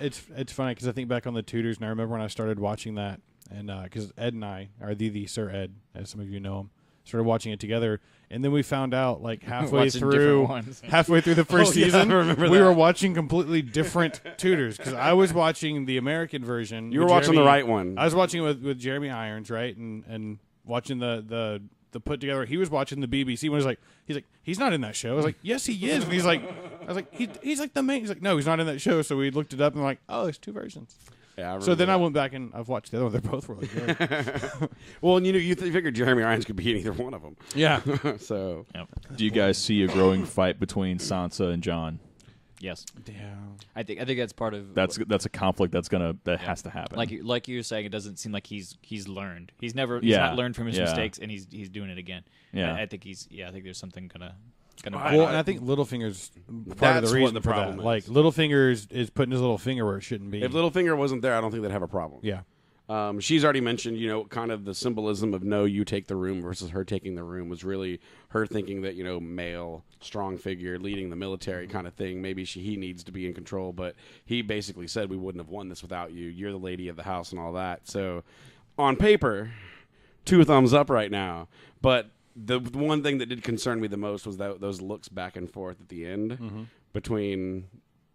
funny because I think back on the Tudors, and I remember when I started watching that, and because Ed and I, or the Sir Ed, as some of you know him, started watching it together, and then we found out like halfway Watching different through ones. the first Oh, yeah, season, I remember we that. were watching completely different Tudors, because I was watching the American version. You were with watching Jeremy- the right one. I was watching it with Jeremy Irons, right, and watching the put together. He was watching the BBC when he's not in that show. I was like, yes, he is. And I was like, he's like the main. He's like, no, he's not in that show. So we looked it up and like, oh, there's two versions. Yeah, So then I remember went back and I've watched the other one. They're both really good. that. Well, and you figured Jeremy Irons could be in either one of them. Yeah. So Do you guys see a growing fight between Sansa and Jon? Yes. Damn. I think that's part of That's a conflict that has to happen. like you were saying. It doesn't seem like he's learned. He's not learned from his Yeah. mistakes, and he's doing it again. Yeah. I think I think there's something gonna. Well, and I think Littlefinger's part of That's the what reason the for problem that. is. Like Littlefinger is putting his little finger where it shouldn't be. if Littlefinger wasn't there, I don't think they'd have a problem. Yeah. She's already mentioned, kind of the symbolism of no, you take the room versus her taking the room was really her thinking that, male, strong figure, leading the military kind of thing. Maybe he needs to be in control, but he basically said we wouldn't have won this without you. You're the lady of the house and all that. So on paper, 2 thumbs up right now. But the one thing that did concern me the most was those looks back and forth at the end between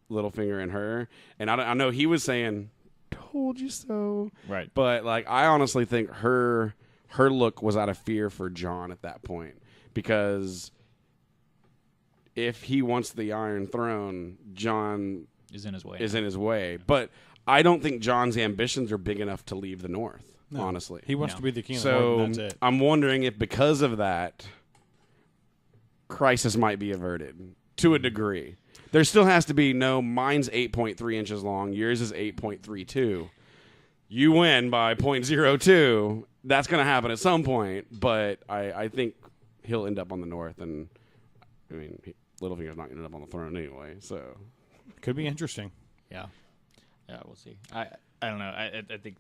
Littlefinger and her. And I know he was saying, told you so. Right. But like I honestly think her look was out of fear for Jon at that point, because if he wants the Iron Throne, Jon is in his way. is in his way. But I don't think Jon's ambitions are big enough to leave the North, honestly. He wants No. to be the king of the world, So and that's it. I'm wondering if because of that, crisis might be averted to a degree. There still has to be mine's 8.3 inches long. Yours is 8.32. You win by 0.02. That's going to happen at some point, but I think he'll end up on the North, and I mean, Littlefinger's not going to end up on the throne anyway. So Could be interesting. Yeah. Yeah, we'll see. I don't know. I think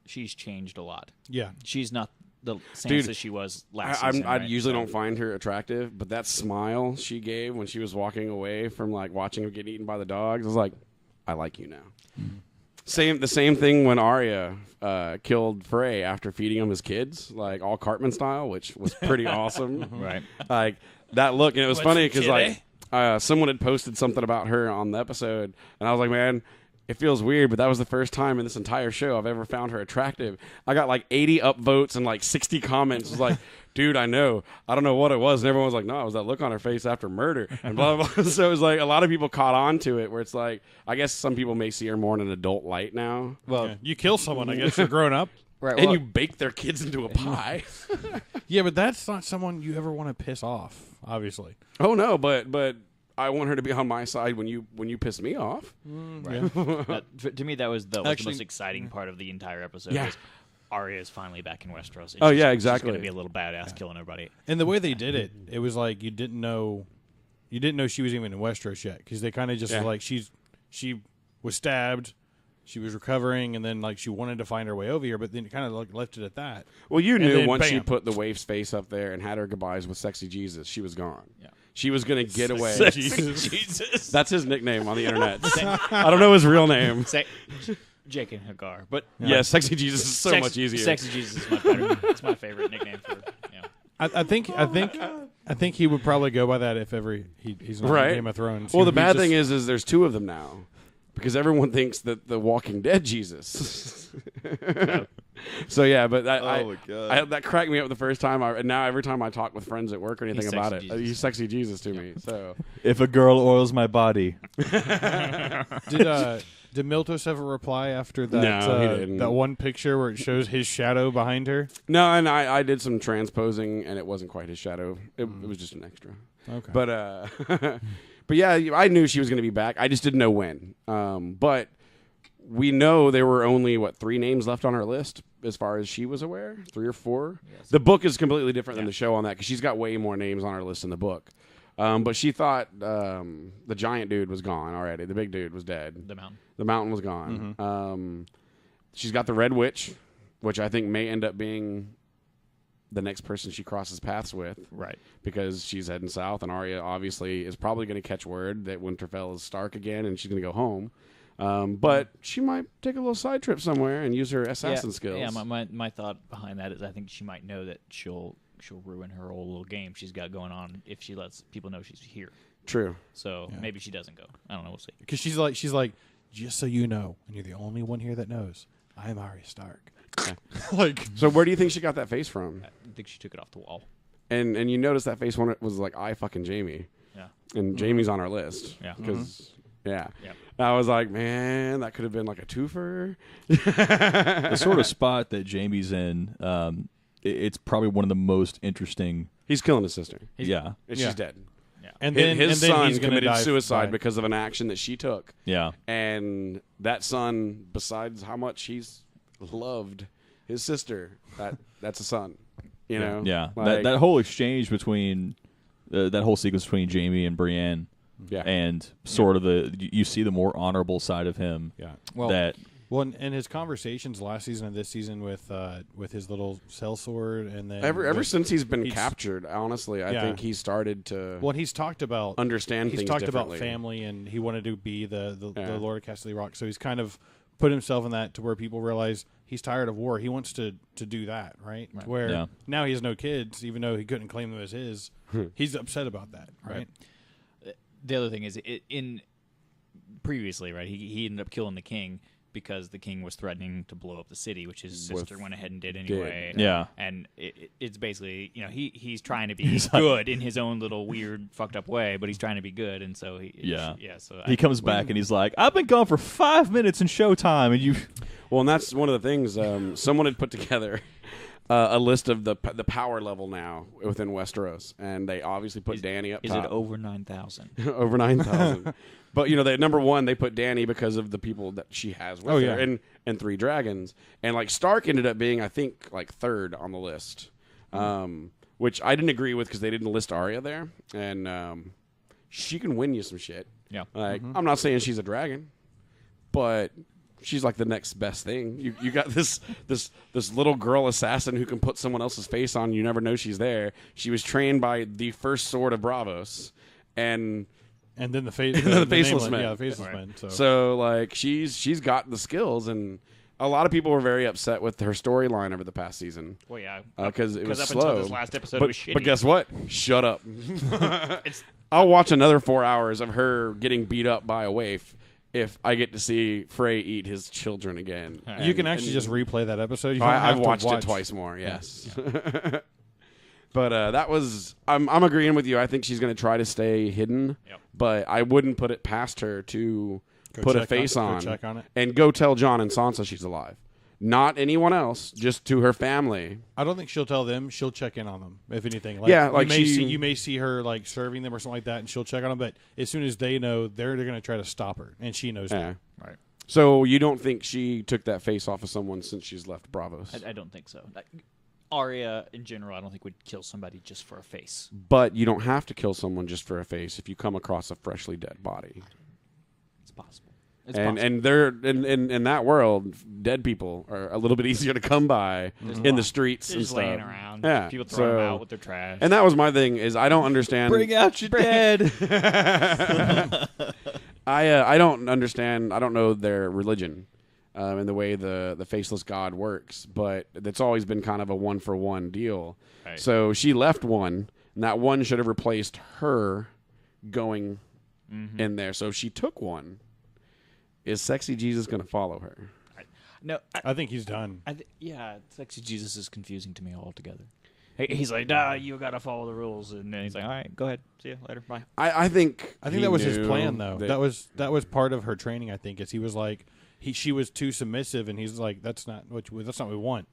she's changed a lot. Yeah. She's not the Sansa Dude, she was last season. I right? usually So- don't find her attractive, but that smile she gave when she was walking away from like watching him get eaten by the dogs, I was like, I like you now. The same thing when Arya killed Frey after feeding him his kids, like all Cartman style, which was pretty awesome. Right. Like that look, and it was What's funny your because kid, like someone had posted something about her on the episode, and I was like, man, it feels weird, but that was the first time in this entire show I've ever found her attractive. I got like 80 upvotes and like 60 comments. It was like, dude, I know. I don't know what it was. And everyone was like, no, it was that look on her face after murder. And blah, blah, blah. So it was like a lot of people caught on to it where it's like, I guess some people may see her more in an adult light now. Well, you kill someone, I guess you're grown up. Right. And well, you bake their kids into a pie. Yeah, but that's not someone you ever want to piss off, obviously. Oh, no, but I want her to be on my side when you piss me off. right. To me, that was the Actually- most exciting part of the entire episode. Yeah. Was Arya is finally back in Westeros. And Oh, she's- yeah, exactly. She's going to be a little badass killing everybody. And the way they did it, it was like you didn't know she was even in Westeros yet because they kind of just Yeah. like she was stabbed, she was recovering, and then like she wanted to find her way over here, but then kind of like left it at that. Well, you And knew then once she bam. put the waif's face up there and had her goodbyes with Sexy Jesus, she was gone. Yeah. She was going to get away. Jesus. That's his nickname on the internet. I don't know his real name. Jake and Hagar. But Yeah, Sexy Jesus is so much easier. Sexy Jesus is my better. It's my favorite nickname for, you know. I think he would probably go by that if ever he's not Right. in Game of Thrones. Well, He the would be bad just- thing is there's two of them now because everyone thinks that the Walking Dead Jesus. So yeah, but my God. that cracked me up the first time. And now every time I talk with friends at work or anything He's about Sexy it, Jesus. he's Sexy Jesus to me. So If a girl oils my body, Did Miltos ever reply after that? No, he didn't. That one picture where it shows his shadow behind her. no, and I did some transposing, and it wasn't quite his shadow. It was just an extra. Okay, But but yeah, I knew she was going to be back. I just didn't know when. But we know there were only 3 names left on her list as far as she was aware, 3 or 4. Yes. The book is completely different than the show on that because she's got way more names on her list in the book. But she thought the giant dude was gone already. The big dude was dead. The mountain. The mountain was gone. She's got the Red Witch, which I think may end up being the next person she crosses paths with. Right. Because she's heading south, and Arya obviously is probably going to catch word that Winterfell is Stark again, and she's going to go home. But she might take a little side trip somewhere and use her assassin skills. Yeah, my thought behind that is I think she might know that she'll ruin her old little game she's got going on if she lets people know she's here. True. So maybe she doesn't go. I don't know. We'll see. because she's like, just so you know, and you're the only one here that knows, I am Arya Stark. Like, So where do you think she got that face from? I think she took it off the wall. And you notice that face when it was like, I fucking Jamie. Yeah. And Jamie's on our list. Yeah. Because, yeah. Yep. I was like, man, that could have been like a twofer. the sort of spot that Jamie's in, it's probably one of the most interesting. He's killing his sister. Yeah, And Yeah. she's dead. and His then and then son he's gonna committed die suicide by- because of an action that she took. yeah. And that son, besides how much he's loved his sister, that's a son. You know? Yeah, Like, that whole exchange between that whole sequence between Jamie and Brienne, yeah. and sort of you see the more honorable side of him. Yeah. Well, and his conversations last season and this season with his little sellsword, and then Ever with- since he's been he's- captured, honestly, I Yeah. think he started to Well, he's talked about understand he's things talked about differently. family, and he wanted to be the Yeah. Lord of Casterly Rock. So he's kind of put himself in that to where people realize he's tired of war. He wants to do that, right? To where Yeah. now he has no kids, even though he couldn't claim them as his. He's upset about that, right? The other thing is, in previously, right, he ended up killing the king because the king was threatening to blow up the city, which his sister went ahead and did anyway. Yeah. And it's basically, he's trying to be good in his own little weird, fucked up way, but he's trying to be good, and so So he comes back and he's like, "I've been gone for 5 minutes in showtime, and you." Well, and that's one of the things. Someone had put together a list of the power level now within Westeros, and they obviously put Dany up Is top. it over 9,000? Over 9,000. But they number one, they put Dany because of the people that she has with Oh, her, yeah. and 3 dragons, and like Stark ended up being, I think, like 3rd on the list, which I didn't agree with because they didn't list Arya there, and she can win you some shit. Yeah. Like I'm not saying she's a dragon, but she's like the next best thing. You got this little girl assassin who can put someone else's face on. You never know she's there. She was trained by the first sword of Bravos, and then the faceless men. Yeah, the faceless men. So like she's got the skills, and a lot of people were very upset with her storyline over the past season. Well, yeah, because it was up slow. until this last episode, it was shitty. But guess what? Shut up. I'll watch another 4 hours of her getting beat up by a waif if I get to see Frey eat his children again. You can actually just replay that episode. I've watched it twice more. Yes. Yeah. But that was. I'm agreeing with you. I think she's going to try to stay hidden. Yep. But I wouldn't put it past her to put a face on, check on it, and go tell Jon and Sansa she's alive. Not anyone else, just to her family. I don't think she'll tell them. She'll check in on them, if anything. You may see her like serving them or something like that, and she'll check on them. But as soon as they know, they're going to try to stop her, and she knows that. Right. So you don't think she took that face off of someone since she's left Bravos? I don't think so. Arya, in general, I don't think would kill somebody just for a face. But you don't have to kill someone just for a face if you come across a freshly dead body. It's possible. And they're in that world, dead people are a little bit easier to come by in the streets and just stuff. laying around. Yeah, People throwing them out with their trash. And that was my thing is I don't understand. Bring out your dead. I don't understand. I don't know their religion and the way the faceless god works, but it's always been kind of a 1-for-1 deal. Right. So she left one, and that one should have replaced her going in there. So if she took one, is Sexy Jesus going to follow her? No, I think he's done. Sexy Jesus is confusing to me altogether. He's like, nah, you got to follow the rules, and then he's like, all right, go ahead, see you later, bye. I think that was his plan, though. That was part of her training. I think is he was like she was too submissive, and he's like, that's not what we want.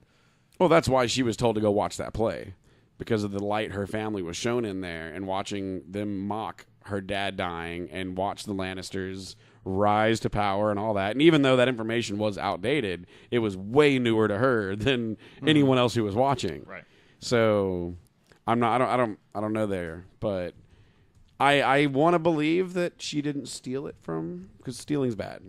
Well, that's why she was told to go watch that play, because of the light her family was shown in there, and watching them mock her dad dying and watch the Lannisters rise to power and all that. And even though that information was outdated, it was way newer to her than anyone else who was watching. Right. So I don't know there, but I want to believe that she didn't steal it because stealing's bad.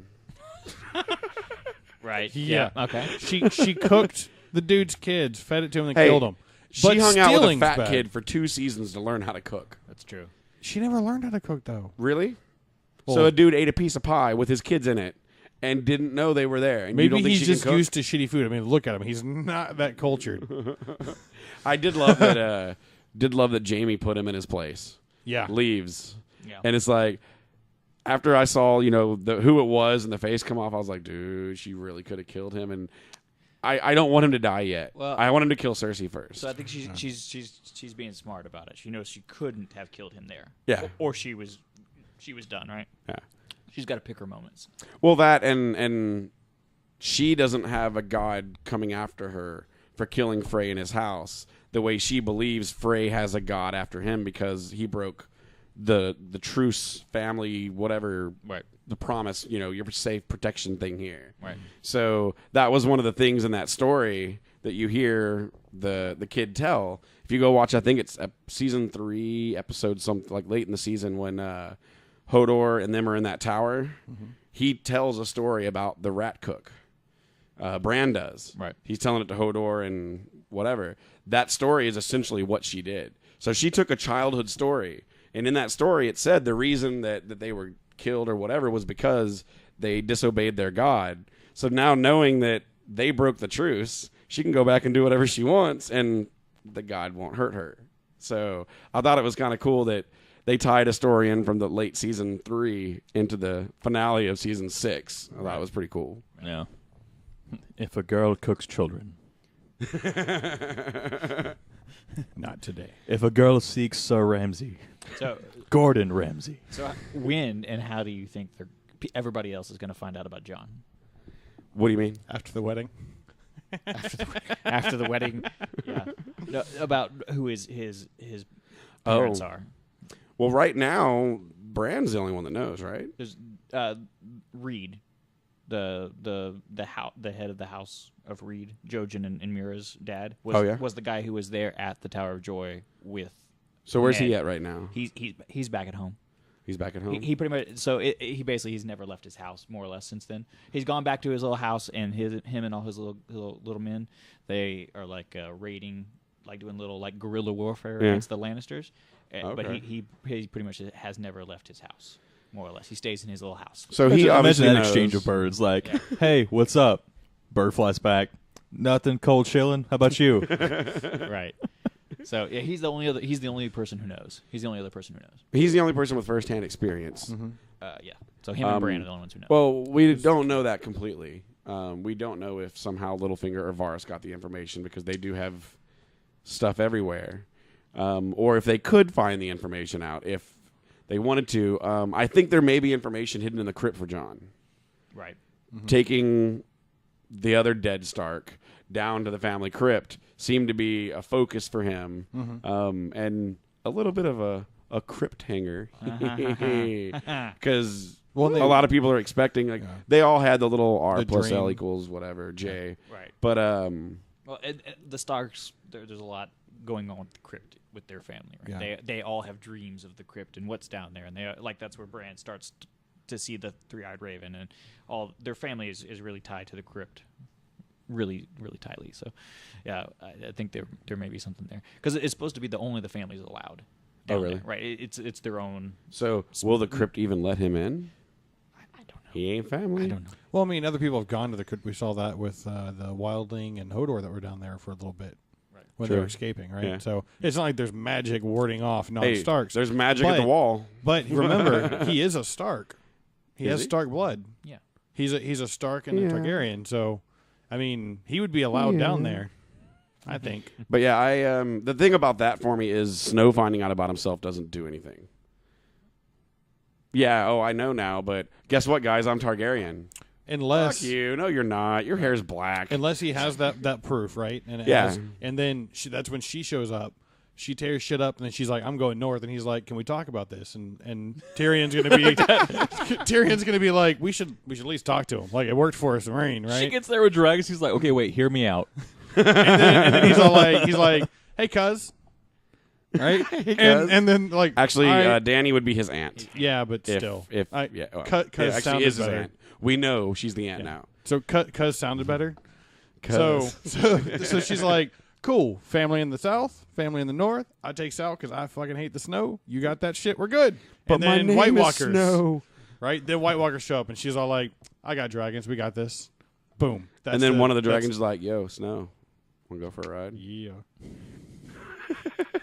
Right. Yeah. Okay. She cooked the dude's kids, fed it to him, and Hey, killed him. She hung out with a stealing's fat bad. kid for 2 seasons to learn how to cook. That's true. She never learned how to cook, though. Really? Well, So a dude ate a piece of pie with his kids in it and didn't know they were there. And you maybe don't think he's she just can cook? used to shitty food. I mean, look at him; he's not that cultured. I did love that. Did love that Jamie put him in his place. Yeah, Leaves. Yeah. And it's like, after I saw who it was and the face come off, I was like, dude, she really could have killed him. And I don't want him to die yet. Well, I want him to kill Cersei first. So I think she's being smart about it. She knows she couldn't have killed him there. Yeah. Or she was done, right? Yeah. She's got to pick her moments. Well, that and she doesn't have a god coming after her for killing Frey in his house the way she believes Frey has a god after him because he broke the truce, family, whatever, Right. the promise, your safe protection thing here. Right. So that was one of the things in that story that you hear the kid tell. If you go watch, I think it's season 3, episode something like late in the season when Hodor and them are in that tower. Mm-hmm. He tells a story about the rat cook. Bran does. Right. He's telling it to Hodor and whatever. That story is essentially what she did. So she took a childhood story, and in that story it said the reason that they were killed or whatever was because they disobeyed their god. So now knowing that they broke the truce, she can go back and do whatever she wants, and the god won't hurt her. So I thought it was kind of cool that they tied a story in from the late season 3 into the finale of season 6. I thought it was pretty cool. Yeah. If a girl cooks children. not today. If a girl seeks Sir Ramsay. So Gordon Ramsay. So when and how do you think everybody else is going to find out about Jon? What do you mean? After the wedding? After the wedding, yeah. No, about who his parents are. Well, right now, Bran's the only one that knows, right? There's Reed, the head of the House of Reed, Jojen and Mira's dad was the guy who was there at the Tower of Joy with. So where's he Ned. at right now? He's back at home. He's back at home. He pretty much he's never left his house more or less since then. He's gone back to his little house, and him and all his little men, they are like raiding, like doing little like guerrilla warfare against the Lannisters. But he pretty much has never left his house, more or less. He stays in his little house. So he imagine obviously that knows. exchange of birds, like, hey, what's up? Bird flies back. Nothing, cold chilling. How about you? Right. So yeah, he's the only person who knows. He's the only other person who knows. He's the only person with firsthand experience. Yeah. So him and Bran are the only ones who know. Well, we don't know that completely. We don't know if somehow Littlefinger or Varys got the information because they do have stuff everywhere. Or if they could find the information out if they wanted to. I think there may be information hidden in the crypt for Jon. Right. Taking the other dead Stark down to the family crypt seemed to be a focus for him, and a little bit of a crypt hanger, because a lot of people are expecting they all had the little R The plus dream. L equals whatever J, Right. but Well, the Starks, there's a lot going on with the crypt with their family. Right? Yeah. They all have dreams of the crypt and what's down there, and they that's where Bran starts to see the three-eyed raven, and all their family is really tied to the crypt, really really tightly. So, yeah, I think there may be something there because it's supposed to be only the family's allowed. Oh, down really? there, right? It's their own. so will the crypt even let him in? I don't know. He ain't family. I don't know. Well, I mean, other people have gone to the crypt. We saw that with the Wildling and Hodor that were down there for a little bit. Right. When True. they were escaping, right? Yeah. So it's not like there's magic warding off Hey, non-Starks. there's magic at the But- wall. But remember, he is a Stark. He Is has he? Stark blood. Yeah. He's a Stark and Yeah. a Targaryen. So, I mean, he would be allowed down there, I think. But yeah, I the thing about that for me is Snow finding out about himself doesn't do anything. Yeah, I know now, but guess what, guys? I'm Targaryen. Unless Fuck you. No, you're not. Your hair's black. unless he has that proof, right? And it Yeah. has, and then that's when she shows up. She tears shit up, and then she's like, "I'm going north," and he's like, "Can we talk about this?" And Tyrion's gonna be like, "We should at least talk to him. Like it worked for us, in Rain, right?" She gets there with dragons. He's like, okay, wait, hear me out. and then he's like, "Hey, cuz." Right? And then like Actually, I- Danny would be his aunt. yeah, but If, still. if I- yeah, well, Cuz it actually sounded is his better. aunt. We know she's the aunt now. So cuz sounded better. 'Cause- So she's like, "Cool, family in the south, family in the north. I take south because I fucking hate the snow. You got that shit. We're good." But and my then name White is Walkers, Snow. right? Then White Walkers show up, and she's all like, "I got dragons. We got this." Boom. And then one of the dragons is like, "Yo, Snow, want to go for a ride?" Yeah.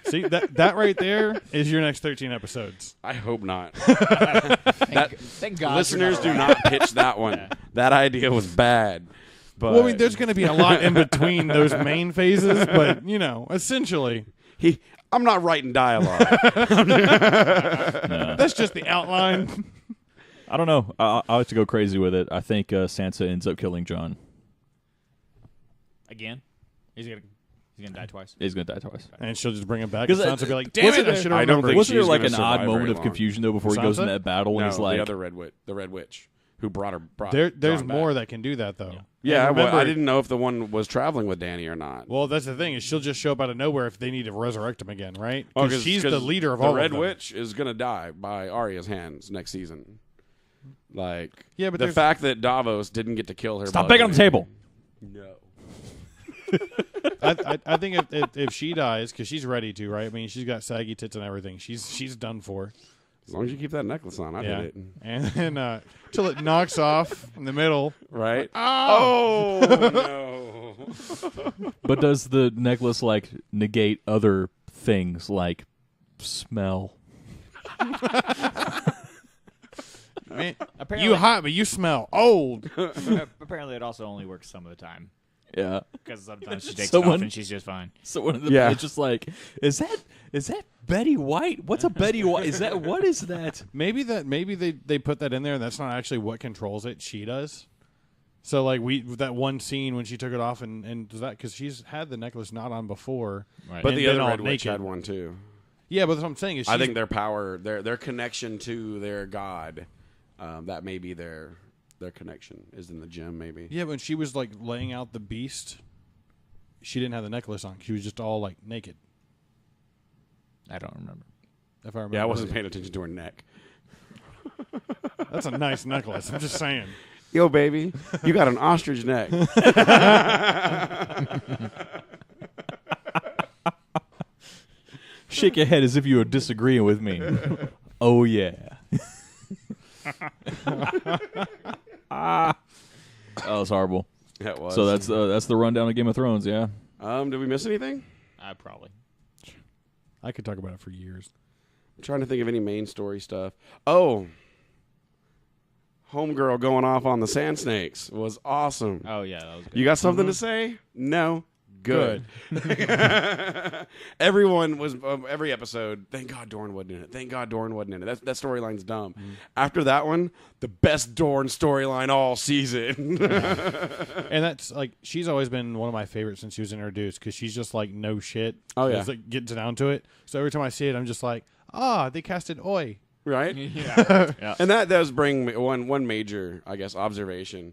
See that right there is your next 13 episodes. I hope not. Thank God. Listeners, do not pitch that one. That idea was bad. But Well, I mean, there's going to be a lot in between those main phases, but essentially, I'm not writing dialogue. that's just the outline. I don't know. I like to go crazy with it. I think Sansa ends up killing Jon. Again, he's gonna die twice. He's going to die twice. And she'll just bring him back. 'Cause And Sansa will be like, "Damn it, I should have I don't remembered." think Wasn't there she's like gonna an odd survive moment very of long. confusion though before he goes Sansa? in that battle and No, he's like, the Red Witch, who brought There's Jon more back. that can do that though. Yeah, And well, remember- I didn't know if the one was traveling with Danny or not. Well, that's the thing is she'll just show up out of nowhere if they need to resurrect him again, right? Oh, Because she's the leader of the all Red of them. Witch is gonna die by Arya's hands next season. Like, Yeah, but the there's- fact that Davos didn't get to kill her. stop blood banging on the table. No. I think if she dies, because she's ready to, right? I mean, she's got saggy tits and everything. She's done for. As long as you keep that necklace on, I Yeah, hit it. and then till it knocks off in the middle. Right? Oh, no. But does the necklace like negate other things like smell? man, Apparently, you hot, but you smell old. apparently, it also only works some of the time Yeah. because sometimes she takes it Someone- off and she's just fine. So one of the Yeah. it's just like, is that Betty White? What's a Betty White? What is that? Maybe they put that in there, and that's not actually what controls it. She does. So like that one scene when she took it off and does that because she's had the necklace not on before, Right. But and the been other all Red Witch naked. had one too. Yeah, but what I'm saying is I she's- think their power, their connection to their god, that may be their connection is in the gem. Maybe. Yeah, when she was like laying out the beast, she didn't have the necklace on. She was just all like naked. I don't remember. If I remember. Yeah, I wasn't right. paying attention to her neck. That's a nice necklace. I'm just saying. Yo, baby, you got an ostrich neck. Shake your head as if you were disagreeing with me. Oh yeah. That was horrible. That was. So that's the rundown of Game of Thrones. Yeah. Did we miss anything? Probably. I could talk about it for years. I'm trying to think of any main story stuff. Oh, Homegirl going off on the sand snakes was awesome. Oh yeah, that was good. You got something to say? No. Good. Everyone was every episode. Thank God Dorn wasn't in it. Thank God Dorn wasn't in it. That storyline's dumb. After that one, the best Dorn storyline all season. And that's like she's always been one of my favorites since she was introduced because she's just like no shit. Oh, yeah. It's like gets down to it. So every time I see it, I'm just like, they casted Oi. Right? Yeah. Yeah. And that does bring me one major, I guess, observation.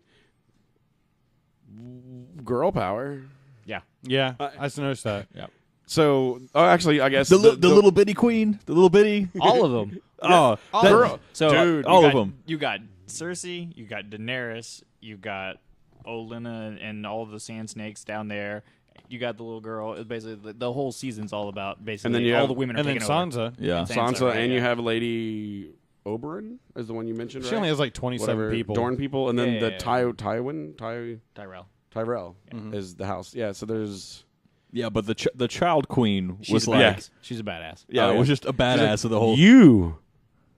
Girl power. Yeah. Yeah, I just noticed that. Yeah. So, actually, I guess The little bitty queen, the little bitty. All of them. Oh, All that- of them. So dude, you all got- of them. You got Cersei, you got Daenerys, you got Olenna and all of the sand snakes down there. You got the little girl. It's basically the whole season's all about basically And then you all have- the women are And then taking over. Sansa. Yeah. Sansa, right, and you yeah. have Lady Oberyn is the one you mentioned, She right? only has like 27 Whatever, people. Dorn people, and then Yeah, the yeah, Tyrell Tyrell. is the house. Yeah, so there's Yeah, but the child queen She's was a like, badass. She's a badass. Oh, yeah. was just a badass of the whole. you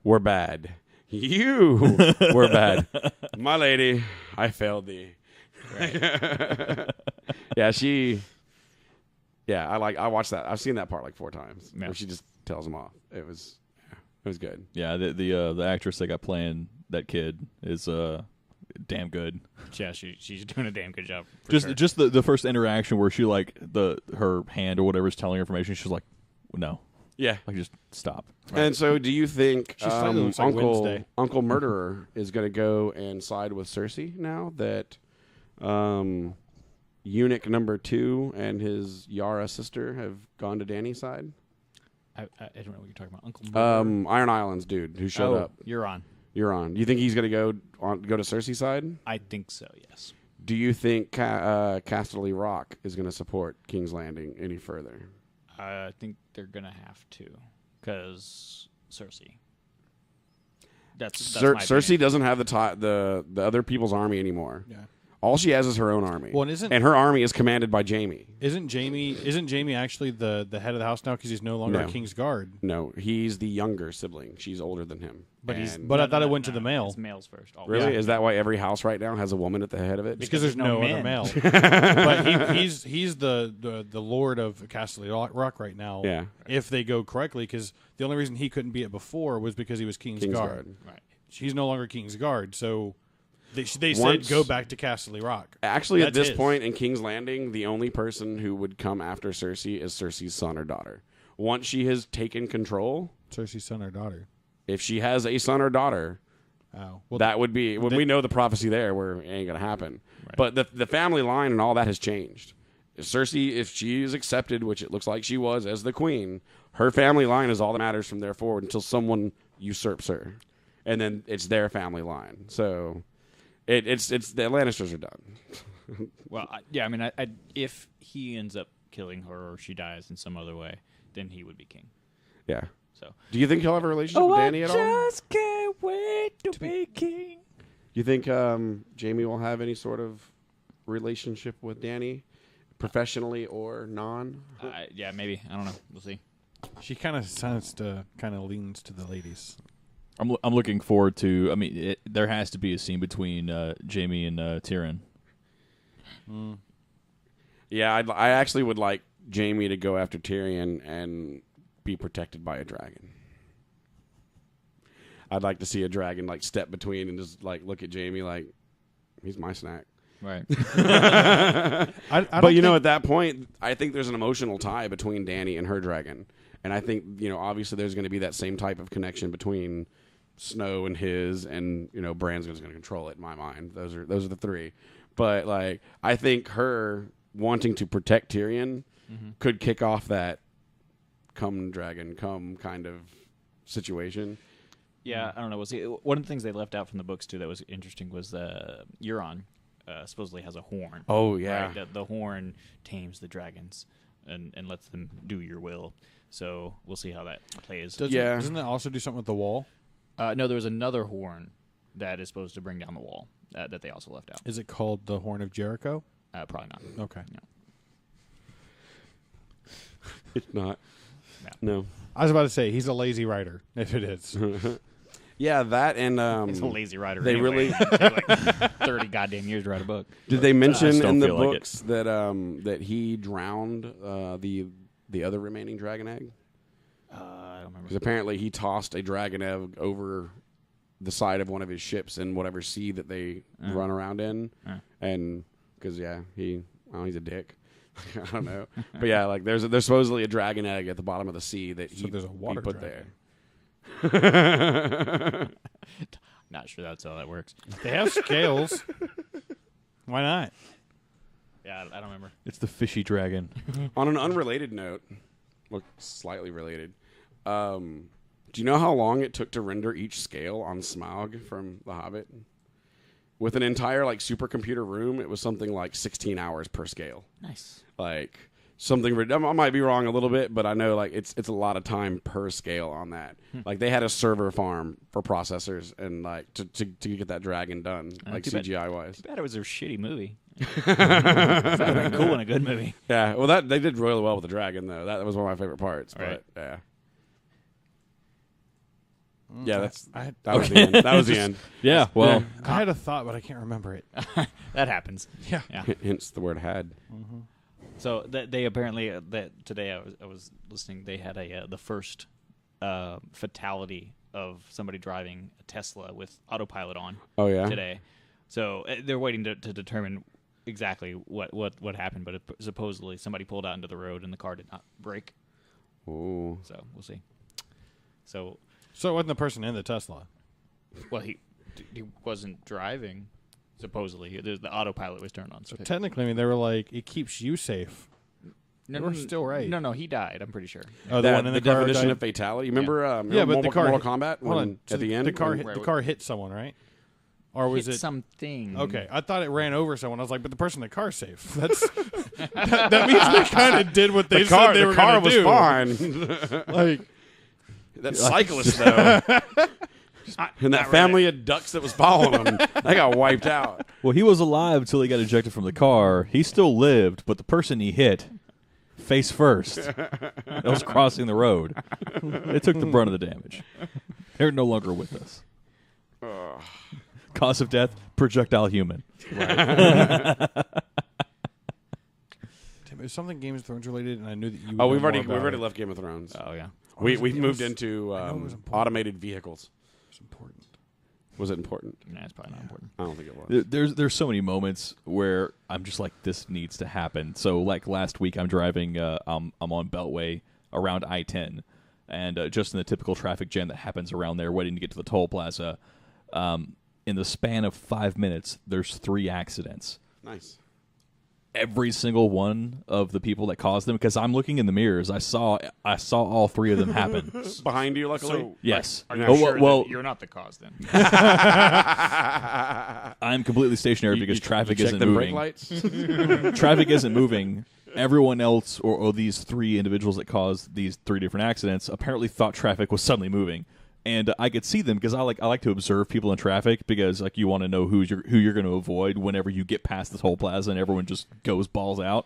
were bad. You were bad. My lady, I failed thee. Yeah, she. Yeah, I watched that. I've seen that part like 4 times. Yeah. Where she just tells them off. It was good. Yeah, the actress they got playing that kid is damn good. Yeah, she's doing a damn good job. for Just sure. just the first interaction where she like her hand or whatever is telling her information. She's like, no, Yeah. like just stop. And so, do you think She slightly looks like Wednesday. Uncle Murderer is going to go and side with Cersei now that Eunuch number 2 and his Yara sister have gone to Dany's side? I don't know what you're talking about. Uncle Murderer. Iron Islands dude who showed up. You're on. You're on. You think he's going to go to Cersei's side? I think so. Yes. Do you think Casterly Rock is going to support King's Landing any further? I think they're gonna have to, because Cersei. That's my Cersei opinion. doesn't have the other people's army anymore. Yeah. All she has is her own army. Well, and her army is commanded by Jaime. Isn't Jaime actually the head of the house now because he's no longer No. a King's Guard? No, he's the younger sibling. She's older than him. But And- I thought it went to the male. It's males first. Always. really Yeah. Is that why every house right now has a woman at the head of it? Because there's no other men. male. But he's the lord of Castle Rock right now. Yeah. If they go correctly, because the only reason he couldn't be it before was because he was King's Guard. Right. He's no longer King's Guard, so they said Once- go back to Castle Rock. Actually, at That's this his. point in King's Landing, the only person who would come after Cersei is Cersei's son or daughter. Once she has taken control, Cersei's son or daughter. if she has a son or daughter, Oh, well, that would be when we know the prophecy there where it ain't gonna happen. But the family line and all that has changed. Cersei, if she is accepted, which it looks like she was as the queen, her family line is all that matters from there forward until someone usurps her, and then it's their family line. So it's the Lannisters are done. Well, I if he ends up killing her or she dies in some other way, then he would be king. Yeah. So. Do you think he'll have a relationship with Dany at all? can't wait to be king. You think Jaime will have any sort of relationship with Dany, professionally or non? Yeah, maybe. I don't know. We'll see. she kind of leans to the ladies. I'm looking forward to. I mean, there has to be a scene between Jaime and Tyrion. Yeah, I actually would like Jaime to go after Tyrion and be protected by a dragon. I'd like to see a dragon like step between and just like look at Jaime like he's my snack. Right. But you know, at that point, I think there's an emotional tie between Dany and her dragon, and I think obviously there's going to be that same type of connection between Snow and his, and Bran's going to control it. In my mind, those are the 3. But like, I think her wanting to protect Tyrion could kick off that come dragon come kind of situation. Yeah, I don't know. We'll see. One of the things they left out from the books too that was interesting was Euron supposedly has a horn. Oh yeah, right? The horn tames the dragons and lets them do your will. So we'll see how that plays. Doesn't that also do something with the wall? No, there was another horn that is supposed to bring down the wall that they also left out. Is it called the Horn of Jericho? Probably not. Okay. No. it's not. No. I was about to say he's a lazy writer. If it is, Yeah, that and He's a lazy writer. they anyway. really- It took like 30 goddamn years to write a book. did they I mention just don't in the feel like it. books that that he drowned the other remaining dragon egg? I don't remember. Because apparently he tossed a dragon egg over the side of one of his ships in whatever sea that they run around in, and because he's a dick. I don't know, but yeah, like there's supposedly a dragon egg at the bottom of the sea that there's a water he put dragon. there. Not sure that's how that works. they have scales. Why not? Yeah, I don't remember. It's the fishy dragon. On an unrelated note, well, slightly related, do you know how long it took to render each scale on Smaug from The Hobbit? With an entire supercomputer room, it was something like 16 hours per scale. Nice. Like something I might be wrong a little bit, but I know it's a lot of time per scale on that. Like they had a server farm for processors and to get that dragon done, CGI wise. Too bad it was a shitty movie. That would have been cool in a good movie. Yeah, well they did really well with the dragon though. That was one of my favorite parts. Right. But yeah. Yeah, that I was the end. That was the end. Yeah, well, had a thought, but I can't remember it. That happens. Yeah. Yeah. Hence the word had. So they apparently that today I was listening. They had the first fatality of somebody driving a Tesla with autopilot on. Oh yeah. Today. So they're waiting to determine exactly what happened. But supposedly somebody pulled out into the road and the car did not brake. Ooh. So we'll see. So So it wasn't the person in the Tesla. well he wasn't driving. Supposedly, the autopilot was turned on. So Technically, I mean, they were like, it keeps you safe. no, we're still right. No, he died. I'm pretty sure. Oh, The one in the car definition died? of fatality. Remember? Yeah, but the car Mortal hit- Kombat Hold when, on. So at the end. the car when- the car hit someone, right? Or was Hit it something? Okay, I thought it ran over someone. I was like, but the person in the car's safe. That's that means they kind of did what they said they were car going was to do. fine. Like, That cyclist though, and that family of ducks that was following him, they got wiped out. well, he was alive until he got ejected from the car. He still lived, but the person he hit, face first, that was crossing the road. They took the brunt of the damage. They're no longer with us. Cause of death: projectile human. damn, it was something Game of Thrones related, and I knew that you. Oh, would we've know already more about it. left Game of Thrones. Oh yeah. We've it moved was- into I know it was important. automated vehicles. It's important. Was it important? Nah, it's probably not important. I don't think it was. There's so many moments where I'm just like, this needs to happen. So like last week, I'm driving. I'm on Beltway around I-10, and just in the typical traffic jam that happens around there, waiting to get to the toll plaza. In the span of 5 minutes, there's 3 accidents. Nice. Every single one of the people that caused them, because I'm looking in the mirrors, I saw all 3 of them happen. Behind you, luckily. Yes. Are you Oh, sure well, that you're not the cause then? I'm completely stationary because traffic check isn't them brake moving. lights. Traffic isn't moving. Everyone else, or these 3 individuals that caused these 3 different accidents, apparently thought traffic was suddenly moving. And I could see them because I like to observe people in traffic because you want to know who you're going to avoid whenever you get past the toll plaza and everyone just goes balls out.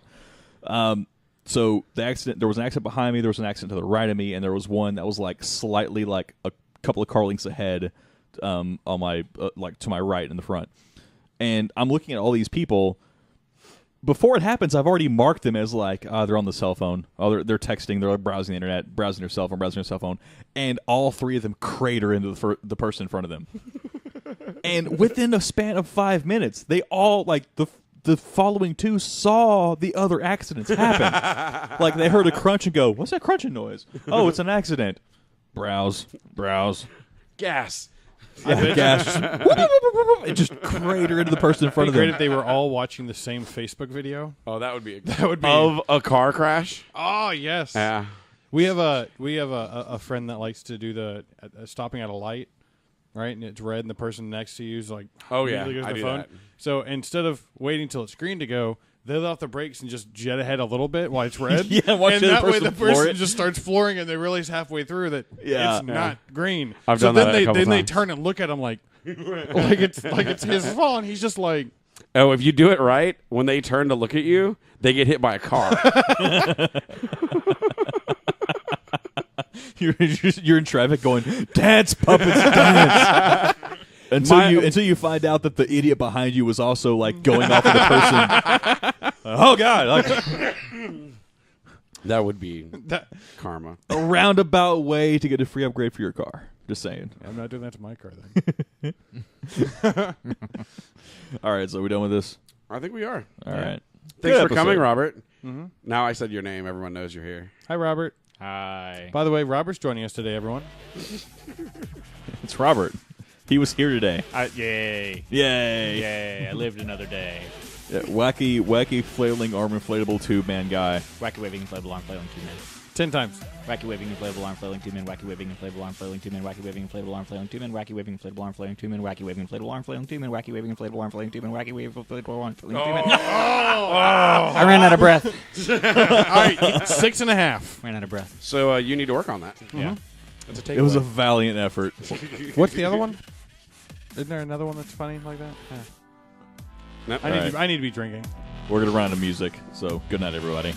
So there was an accident behind me, there was an accident to the right of me, and there was one that was slightly a couple of car lengths ahead on my to my right in the front. And I'm looking at all these people. Before it happens, I've already marked them as they're on the cell phone. Oh, they're texting. They're browsing the internet, browsing their cell phone, and all 3 of them crater into the person in front of them. And within a span of 5 minutes, they all the following 2 saw the other accidents happen. They heard a crunch and go, "What's that crunching noise?" "Oh, it's an accident." Browse. Gas. Yeah, gas. It just crater into the person in front of Great them. if they were all watching the same Facebook video. Oh, that would be of a car crash. Oh yes. Yeah. We have a friend that likes to do the stopping at a light. right? And it's red, and the person next to you is like, Oh, yeah, immediately goes to I the do phone. that. So instead of waiting till it's green to go, they let off the brakes and just jet ahead a little bit while it's red. Yeah, watch and the that way person the floor person it. just starts flooring, and they realize halfway through that Yeah. it's not green. I've so done then that a they couple then they times. turn and look at him like it's his fault, and he's just like. Oh, if you do it right, when they turn to look at you, they get hit by a car. You're in traffic going, dance, puppets, dance. Until you find out that the idiot behind you was also like going off of the person. Oh God! Like, That would be That, karma. a roundabout way to get a free upgrade for your car. Just saying. I'm not doing that to my car then. All right, so we're done with this. I think we are. All right. Thanks Good for coming, episode. Robert. Now I said your name. Everyone knows you're here. Hi, Robert. Hi. By the way, Robert's joining us today, everyone. It's Robert. He was here today. Yay. Yay! Yay. I lived another day. Yeah, wacky, flailing arm inflatable tube-man guy. Wacky waving inflatable arm flailing 2 men. 10 times. Wacky waving inflatable arm flailing 2 men. Wacky waving inflatable arm flailing 2 men. Wacky waving inflatable arm flailing 2 men. Wacky waving inflatable arm flailing 2 men. Wacky waving inflatable arm flailing 2 men. Wacky waving inflatable arm flailing 2 men. Wacky waving inflatable arm flailing 2 men. I ran out of breath. All right, 6.5. Ran out of breath. So you need to work on that. Yeah. That's a takeaway. It was a valiant effort. What's the other one? Isn't there another one that's funny like that? Yeah. Nope. I need All right. to be drinking. We're going to run out of music, so good night, everybody.